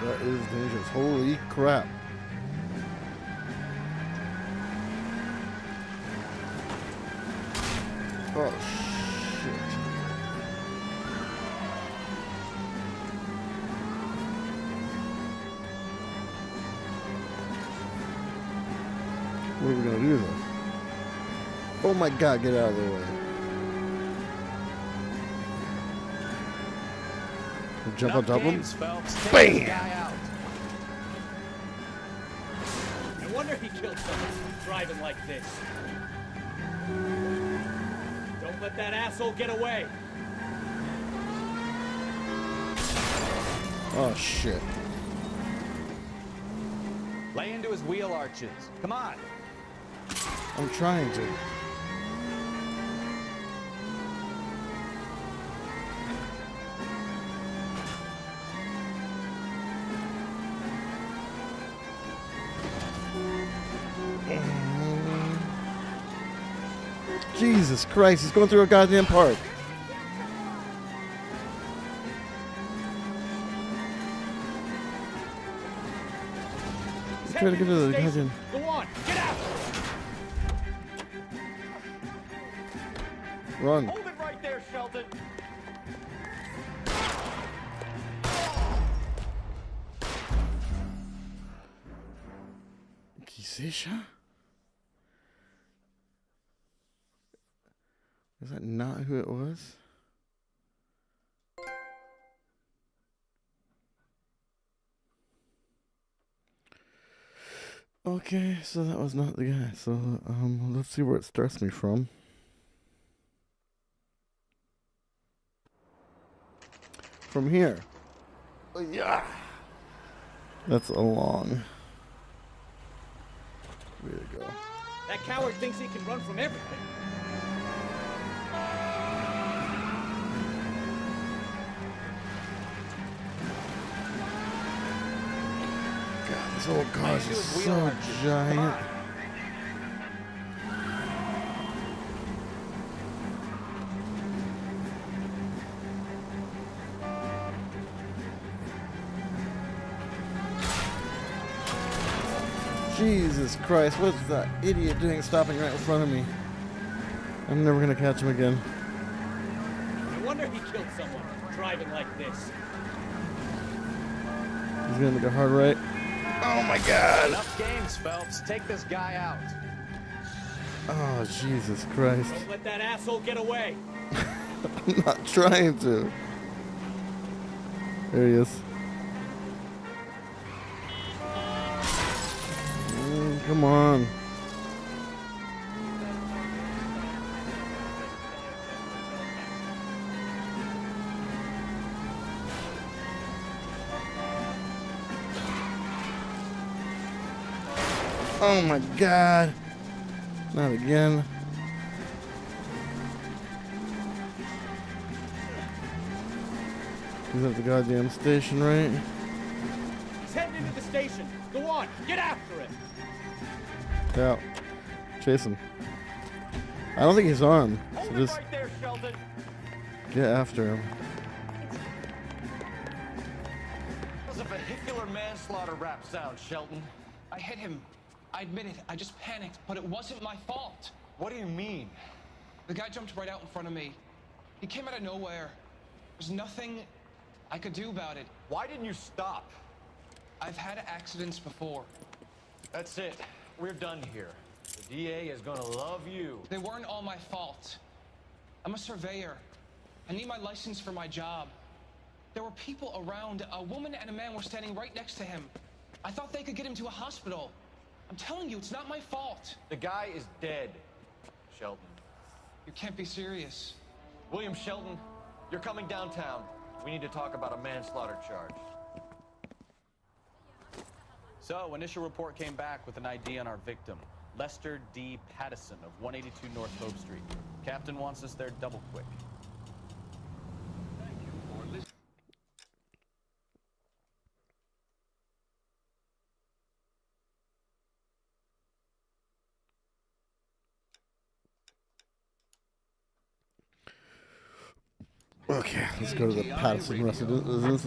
That is dangerous. Holy crap. Oh, shit. What are we gonna do though? Oh my god, get out of the way. Jump on top of him. Bam! No wonder he killed someone driving like this. Don't let that asshole get away. Oh shit. Lay into his wheel arches. Come on. I'm trying to. Jesus Christ, he's going through a goddamn park. He's trying to get to the goddamn... Go on, get out! Run. Hold it right there, Shelton. Kisesha? Is that not who it was? Okay, so that was not the guy. So let's see where it starts me from. From here. Yeah. That's a long way to go. That coward thinks he can run from everything. God, this old car is so giant. Jesus Christ, what's that idiot doing stopping right in front of me? I'm never gonna catch him again. No wonder he killed someone driving like this. He's gonna make a hard right. Oh my God! Enough games, Phelps. Take this guy out. Oh, Jesus Christ. Don't let that asshole get away. I'm not trying to. There he is. Come on. Oh my God. Not again. He's at the goddamn station, right? He's heading into the station. Go on, get after him. Yeah. Chase him. I don't think he's on. So just Right there, Shelton. get after him. That was a vehicular manslaughter rap sound, Shelton. I hit him. I admit it. I just panicked, but it wasn't my fault. What do you mean? The guy jumped right out in front of me. He came out of nowhere. There's nothing I could do about it. Why didn't you stop? I've had accidents before. That's it. We're done here. The DA is gonna love you. They weren't all my fault. I'm a surveyor. I need my license for my job. There were people around. A woman and a man were standing right next to him. I thought they could get him to a hospital. I'm telling you, it's not my fault. The guy is dead, Shelton. You can't be serious. William Shelton, you're coming downtown. We need to talk about a manslaughter charge. So, initial report came back with an ID on our victim, Lester D. Pattison of 182 North Hope Street. Captain wants us there double quick. Okay, let's go to the Patterson residence.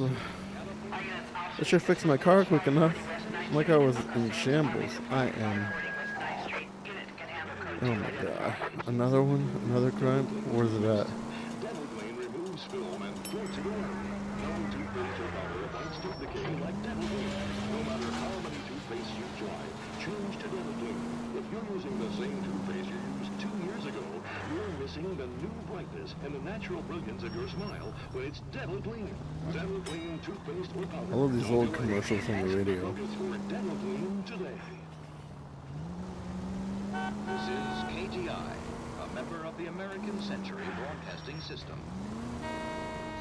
I should fix my car quick enough. Like I was in shambles. I am. Oh my god. Another one? Another crime? Where's it at? Removes film and floats it away. No toothpaste or powder fights tooth decay like Dental Clean. No matter how many toothpastes you try, change to Dental Clean. If you're using the same toothpaste you used 2 years ago, you're missing the new brightness and the natural brilliance of your smile when it's Dental Clean. Dental Clean toothpaste or powder. All of these old commercials on the radio. For Dental Clean today. This is KTI, a member of the American Century Broadcasting System.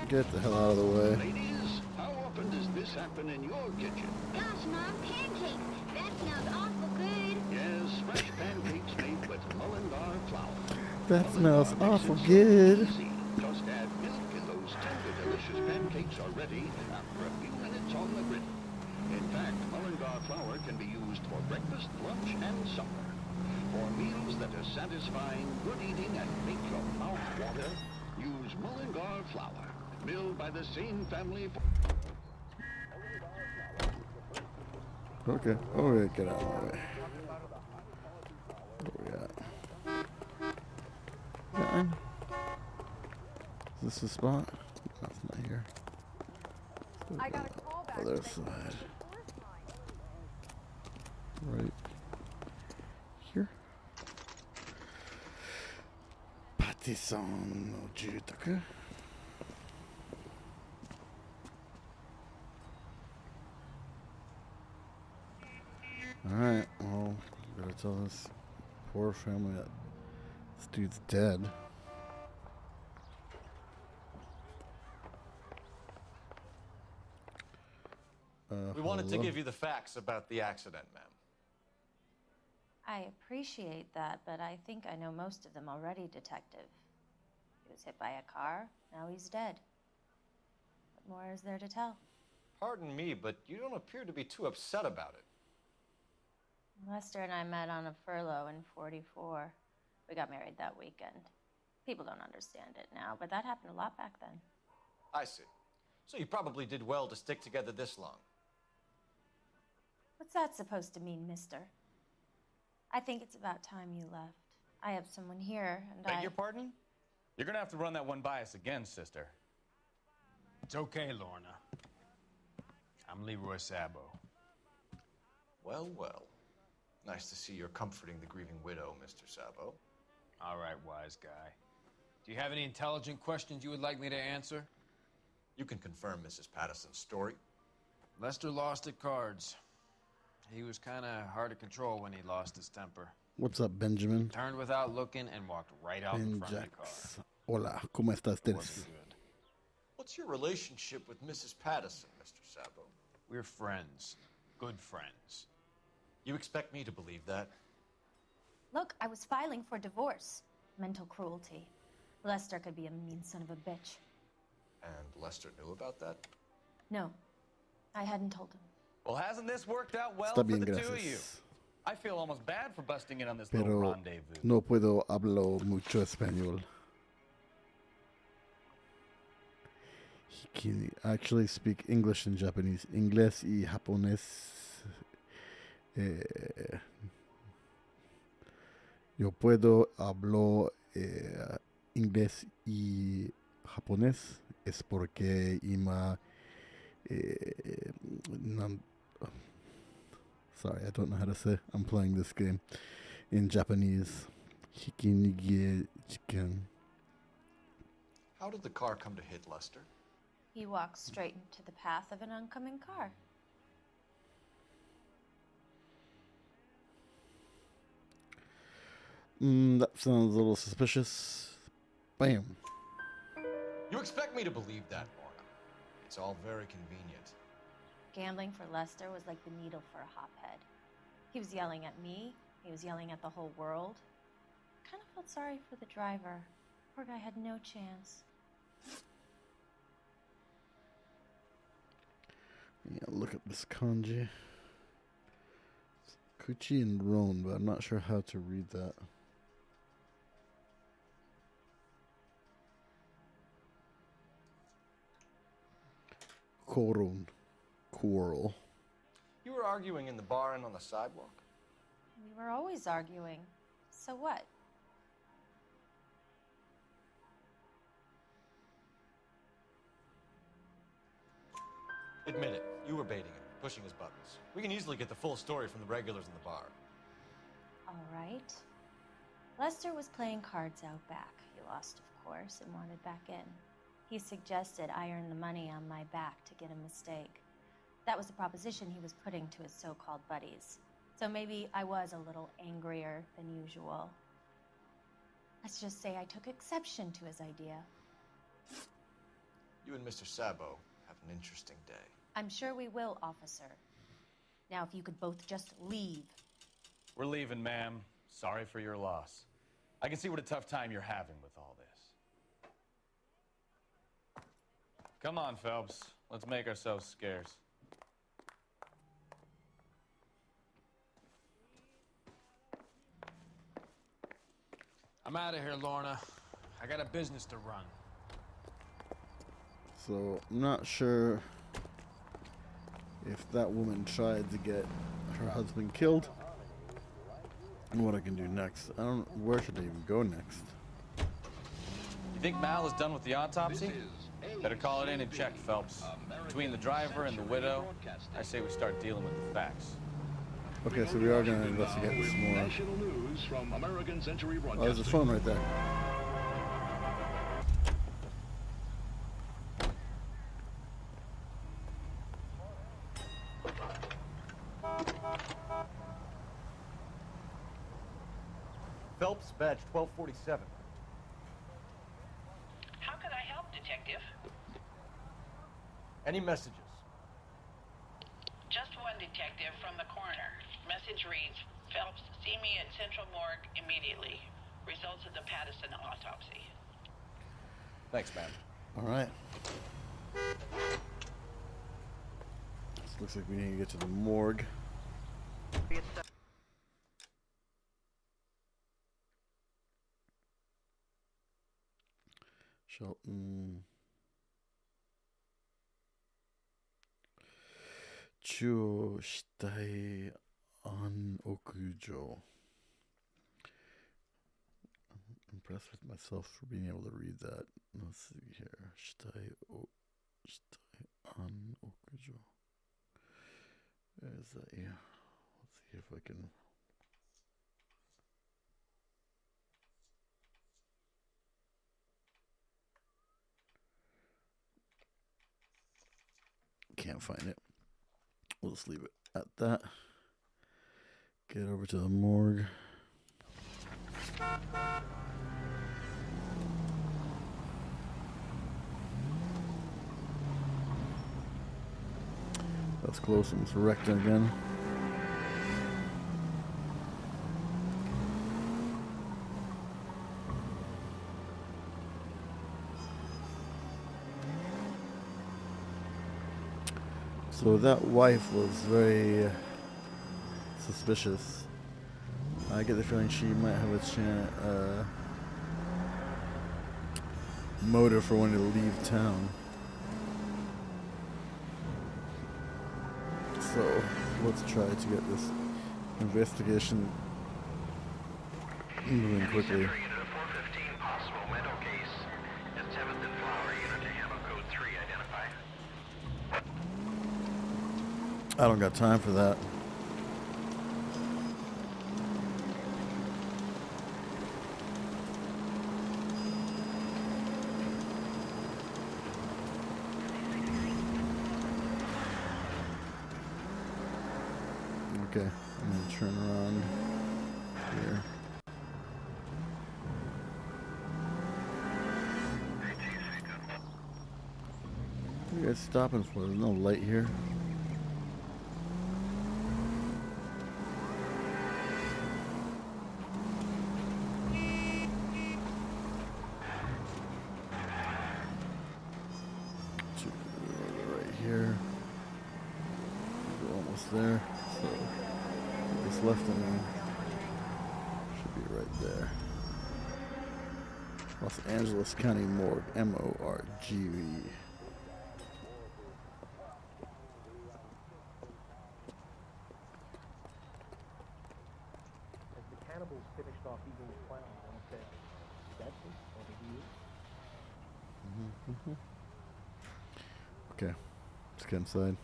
Get the hell out of the way. Ladies, how often does this happen in your kitchen? Gosh, Mom, pancakes. That smells awful good. Yes, fresh pancakes made with Mullingar flour. That smells awful good. Just add milk and those tender, delicious pancakes are ready after a few minutes on the griddle. In fact, Mullingar flour can be used for breakfast, lunch, and supper. For meals that are satisfying, good eating, and make your mouth water, use Mullingar flour, milled by the same family. Okay. Oh, yeah, get out of my way. Where we at? Yeah. Is this the spot? No, it's not here. I got a call back. Other side. Right here. Pattison no Jutaku. Alright, well, gotta tell this poor family that this dude's dead. We wanted to hello? give you the facts about the accident, ma'am. I appreciate that, but I think I know most of them already, Detective. He was hit by a car, now he's dead. What more is there to tell? Pardon me, but you don't appear to be too upset about it. Lester and I met on a furlough in '44. We got married that weekend. People don't understand it now, but that happened a lot back then. I see. So you probably did well to stick together this long. What's that supposed to mean, mister? I think it's about time you left. I have someone here, and Beg your pardon? You're gonna have to run that one by us again, sister. It's okay, Lorna. I'm Leroy Sabo. Well, well. Nice to see you're comforting the grieving widow, Mr. Sabo. All right, wise guy. Do you have any intelligent questions you would like me to answer? You can confirm Mrs. Patterson's story. Lester lost at cards. He was kind of hard to control when he lost his temper. What's up, Benjamin? Turned without looking and walked right out in front of the car. Hola, ¿cómo estás, It wasn't good. What's your relationship with Mrs. Patterson, Mr. Sabo? We're friends. Good friends. You expect me to believe that? Look, I was filing for divorce. Mental cruelty. Lester could be a mean son of a bitch. And Lester knew about that? No, I hadn't told him. Well, hasn't this worked out well Está for bien, the two gracias. of you? I feel almost bad for busting in on this little Pero rendezvous. no puedo hablar mucho español. He can actually speak English and Japanese. Inglés y japonés. Yo puedo hablar inglés y japonés. Es porque ima sorry, I don't know how to say. I'm playing this game in Japanese. Hikinige chicken. How did the car come to hit Lester? He walks straight into the path of an oncoming car. That sounds a little suspicious. Bam. You expect me to believe that, Lorna? It's all very convenient. Gambling for Lester was like the needle for a hophead. He was yelling at me. He was yelling at the whole world. I kind of felt sorry for the driver. Poor guy had no chance. Yeah, look at this kanji. It's Kuchi and Ron, but I'm not sure how to read that. Koron. Quarrel. You were arguing in the bar and on the sidewalk? We were always arguing. So what? Admit it, you were baiting him, pushing his buttons. We can easily get the full story from the regulars in the bar. All right. Lester was playing cards out back. He lost, of course, and wanted back in. He suggested I earn the money on my back to get a mistake. That was the proposition he was putting to his so-called buddies. So maybe I was a little angrier than usual. Let's just say I took exception to his idea. You and Mr. Sabo have an interesting day. I'm sure we will, officer. Now, if you could both just leave. We're leaving, ma'am. Sorry for your loss. I can see what a tough time you're having with all this. Come on, Phelps. Let's make ourselves scarce. I'm out of here, Lorna. I got a business to run. So, I'm not sure if that woman tried to get her husband killed and what I can do next. I don't know, where should I even go next? You think Mal is done with the autopsy? Better call it in and check, Phelps. Between the driver and the widow, I say we start dealing with the facts. Okay, so we are going to investigate this more. National news from American Century Oh, there's a phone right there. Phelps, badge 1247. How could I help, Detective? Any messages? Just one, Detective, from the coroner. Message reads, Phelps, see me at Central Morgue immediately. Results of the Pattison autopsy. Thanks, ma'am. All right. This looks like we need to get to the morgue. Shelton. Chuo shitai an okujo. I'm impressed with myself for being able to read that. Let's see here. Shitai an okujo. Where is that? Yeah. Let's see if I can. Can't find it. We'll just leave it at that. Get over to the morgue. That's close. I'm recting again. So that wife was very suspicious. I get the feeling she might have a motive for wanting to leave town. So let's try to get this investigation moving quickly. I don't got time for that. Okay, I'm gonna turn around here. What are you guys stopping for? There's no light here. Right here. We're almost there. So what's left in there should be right there. Los Angeles County Morgue, MORGV. As the cannibals finished off Eagle's clown, one said, "That's it, over to you." Okay, let's get inside.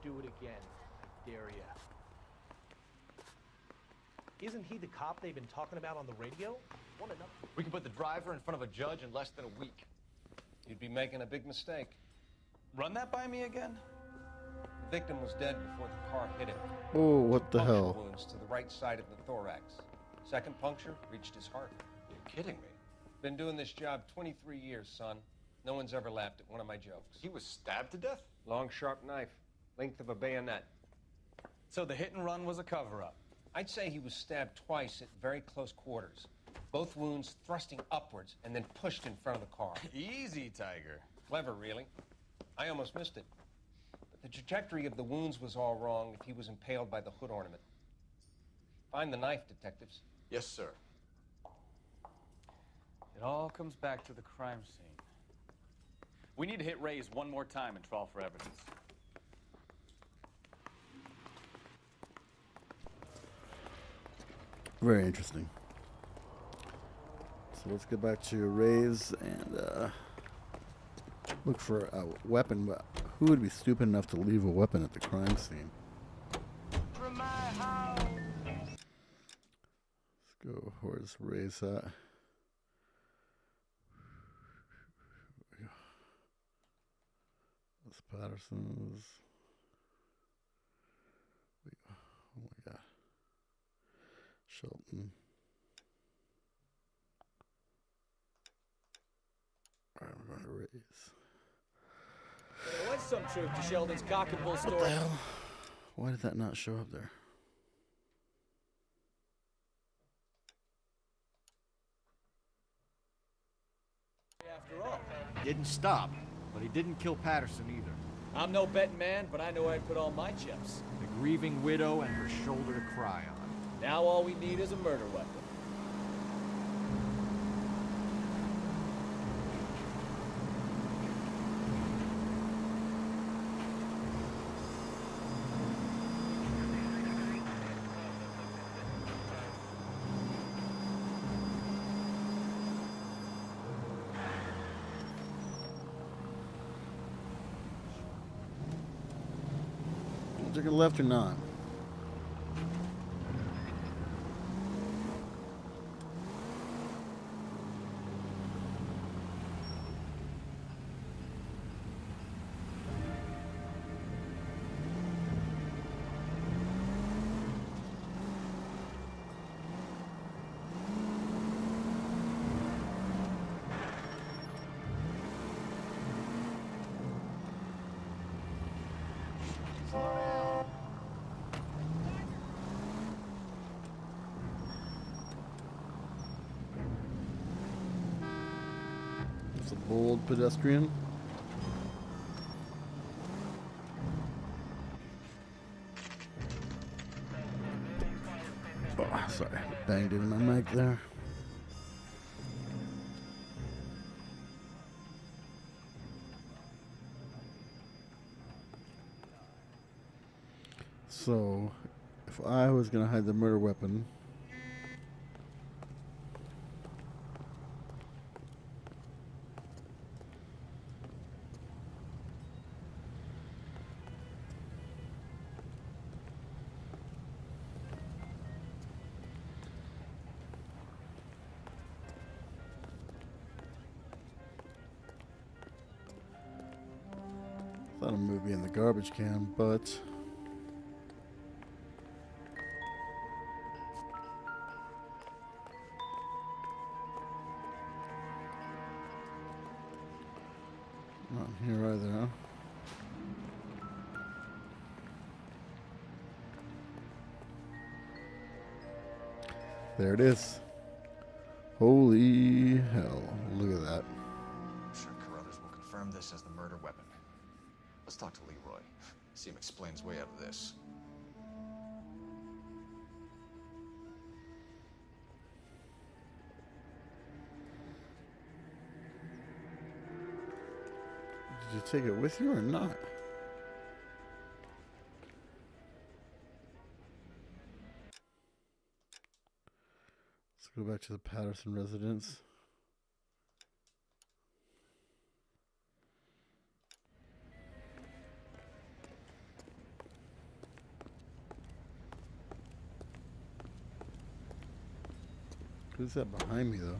Do it again. I dare ya. Isn't he the cop they've been talking about on the radio? What enough? We can put the driver in front of a judge in less than a week. You'd be making a big mistake. Run that by me again? The victim was dead before the car hit him. Oh, what the Puncture hell? wounds to the right side of the thorax. Second puncture reached his heart. You're kidding me. Been doing this job 23 years, son. No one's ever laughed at one of my jokes. He was stabbed to death? Long, sharp knife. Length of a bayonet. So the hit and run was a cover-up? I'd say he was stabbed twice at very close quarters. Both wounds thrusting upwards and then pushed in front of the car. Easy, Tiger. Clever, really. I almost missed it. But the trajectory of the wounds was all wrong if he was impaled by the hood ornament. Find the knife, detectives. Yes, sir. It all comes back to the crime scene. We need to hit Ray's one more time and trawl for evidence. Very interesting. So let's get back to Ray's and look for a weapon. But who would be stupid enough to leave a weapon at the crime scene? From my house. Let's go. Where's Ray's at? That's Patterson's. Oh my God. Shelton. All right, we're going to Ray's. There was some truth to Sheldon's cock and bull What story. the hell? Why did that not show up there? After all, Didn't stop, but he didn't kill Patterson either. I'm no betting man, but I know I'd put all my chips. The grieving widow and her shoulder to cry on. Now all we need is a murder weapon. Take it left or not? It's a bold pedestrian. Oh, sorry. Banged into my mic there. So, if I was going to hide the murder weapon, thought bottom movie in the garbage can, but not here either, huh? There it is. Holy hell. Look at that. I'm sure Carruthers will confirm this as the murder weapon. Let's talk to Leroy. See him explain his way out of this. Did you take it with you or not? Let's go back to the Patterson residence. Who's that behind me, though?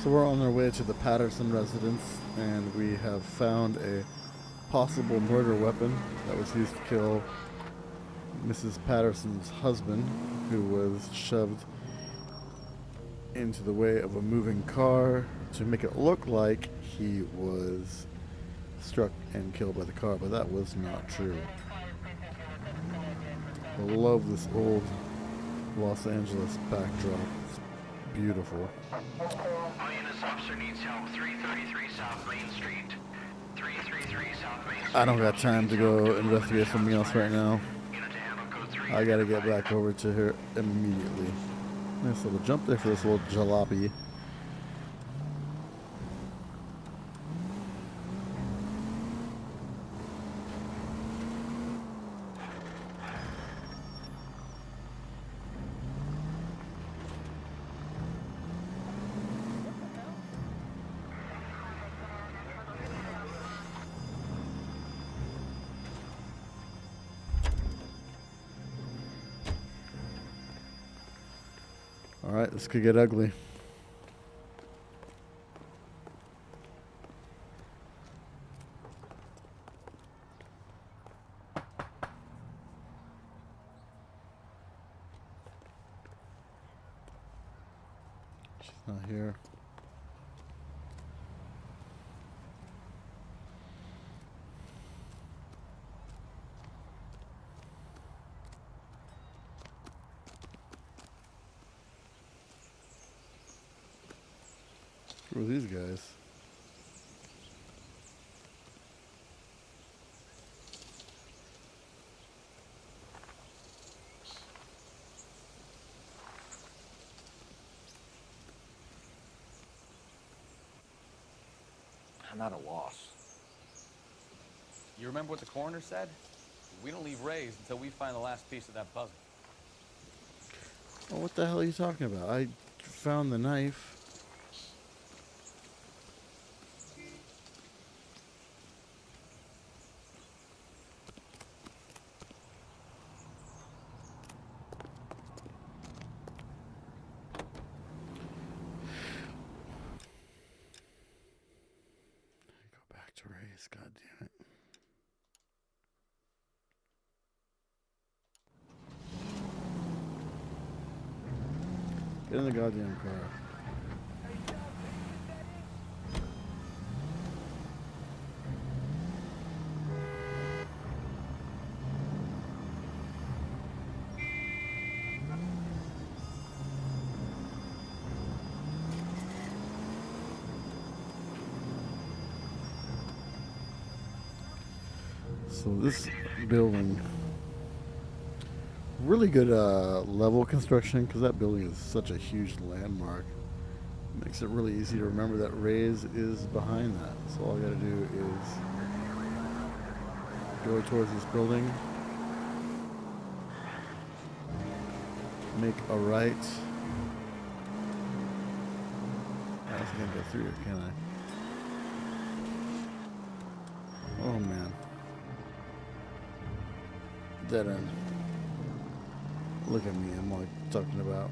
So we're on our way to the Patterson residence, and we have found a possible murder weapon that was used to kill Mrs. Patterson's husband, who was shoved into the way of a moving car to make it look like he was struck and killed by the car, but that was not true. I love this old Los Angeles backdrop. It's beautiful. All units, officer needs help. 333 South Main Street. 333 South Main Street. I don't got time to go investigate something else right now. I gotta get back over to her immediately. Nice little jump there for this little jalopy. Alright, this could get ugly. She's not here. Who are these guys? I'm at a loss. You remember what the coroner said? We don't leave Ray's until we find the last piece of that puzzle. Oh, what the hell are you talking about? I found the knife. Go back to Ray's, god damn it. Get in the goddamn car. So this building, really good level construction, because that building is such a huge landmark. Makes it really easy to remember that Ray's is behind that. So all I gotta do is go towards this building, make a right, can't go through it, can I? Oh man. Dead end. Look at me, I'm like talking about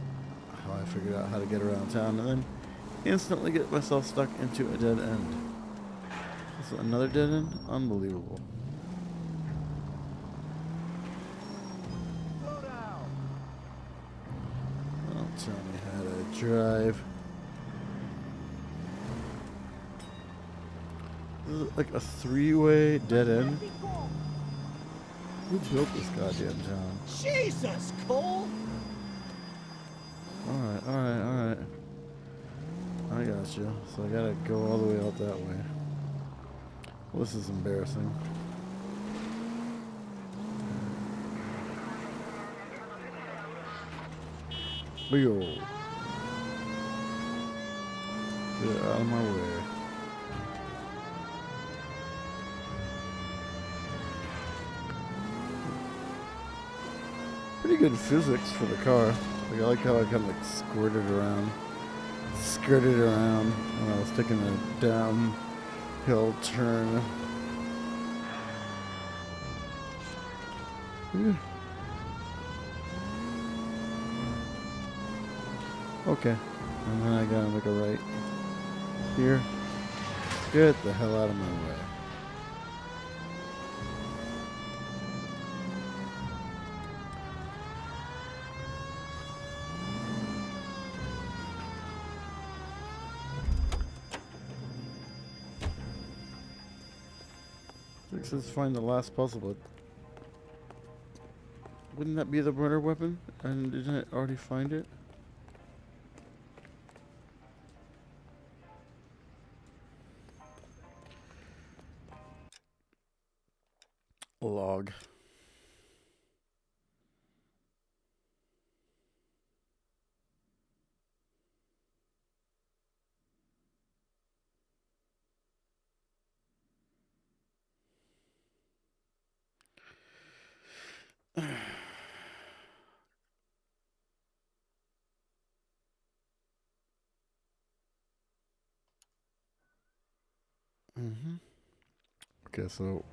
how I figured out how to get around town and then instantly get myself stuck into a dead end. This is another dead end? Unbelievable. Don't tell me how to drive. This is like a three-way dead end. Who built this goddamn town? Jesus, Cole! Alright. I got you. So I gotta go all the way out that way. Well, this is embarrassing. Yo. Get out of my way. Pretty good physics for the car. Like, I like how I kind of like skirted around when I was taking a downhill turn. Okay, and then I gotta make a right here. Get the hell out of my way. It says find the last puzzle, but wouldn't that be the murder weapon? And didn't it already find it? Log. Okay, so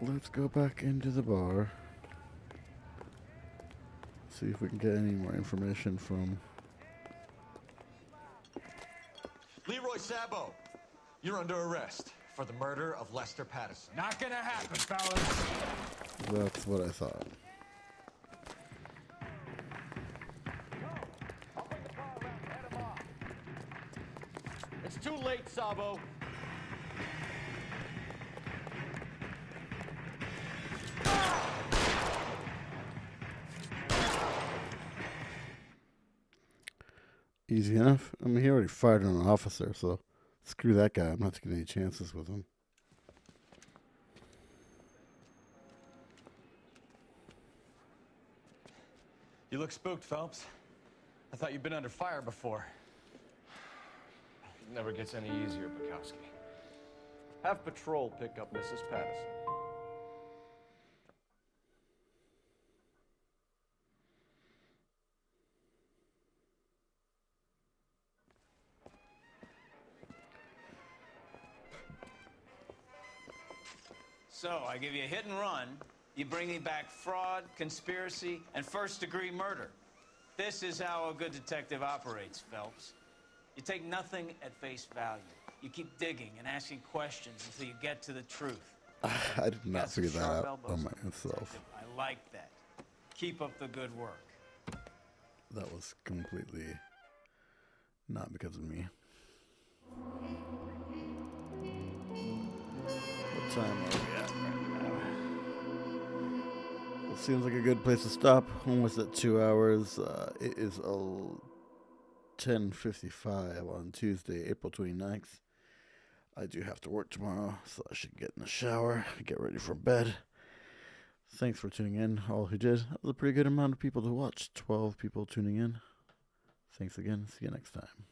let's go back into the bar. See if we can get any more information from Leroy Sabo, you're under arrest for the murder of Lester Patterson. Not gonna happen, fellas. That's what I thought. It's too late, Sabo. Easy enough. I mean, he already fired on an officer, so screw that guy. I'm not taking any chances with him. You look spooked, Phelps. I thought you'd been under fire before. It never gets any easier, Bukowski. Have patrol pick up Mrs. Patterson. So, I give you a hit and run. You bring me back fraud, conspiracy, and first-degree murder. This is how a good detective operates, Phelps. You take nothing at face value. You keep digging and asking questions until you get to the truth. I did not figure that out on myself. I like that. Keep up the good work. That was completely not because of me. What time are we at right now? It seems like a good place to stop. Almost at 2 hours. It is 10:55 on Tuesday, April 29th. I do have to work tomorrow, so I should get in the shower, get ready for bed. Thanks for tuning in, all who did. That was a pretty good amount of people to watch. 12 people tuning in. Thanks again. See you next time.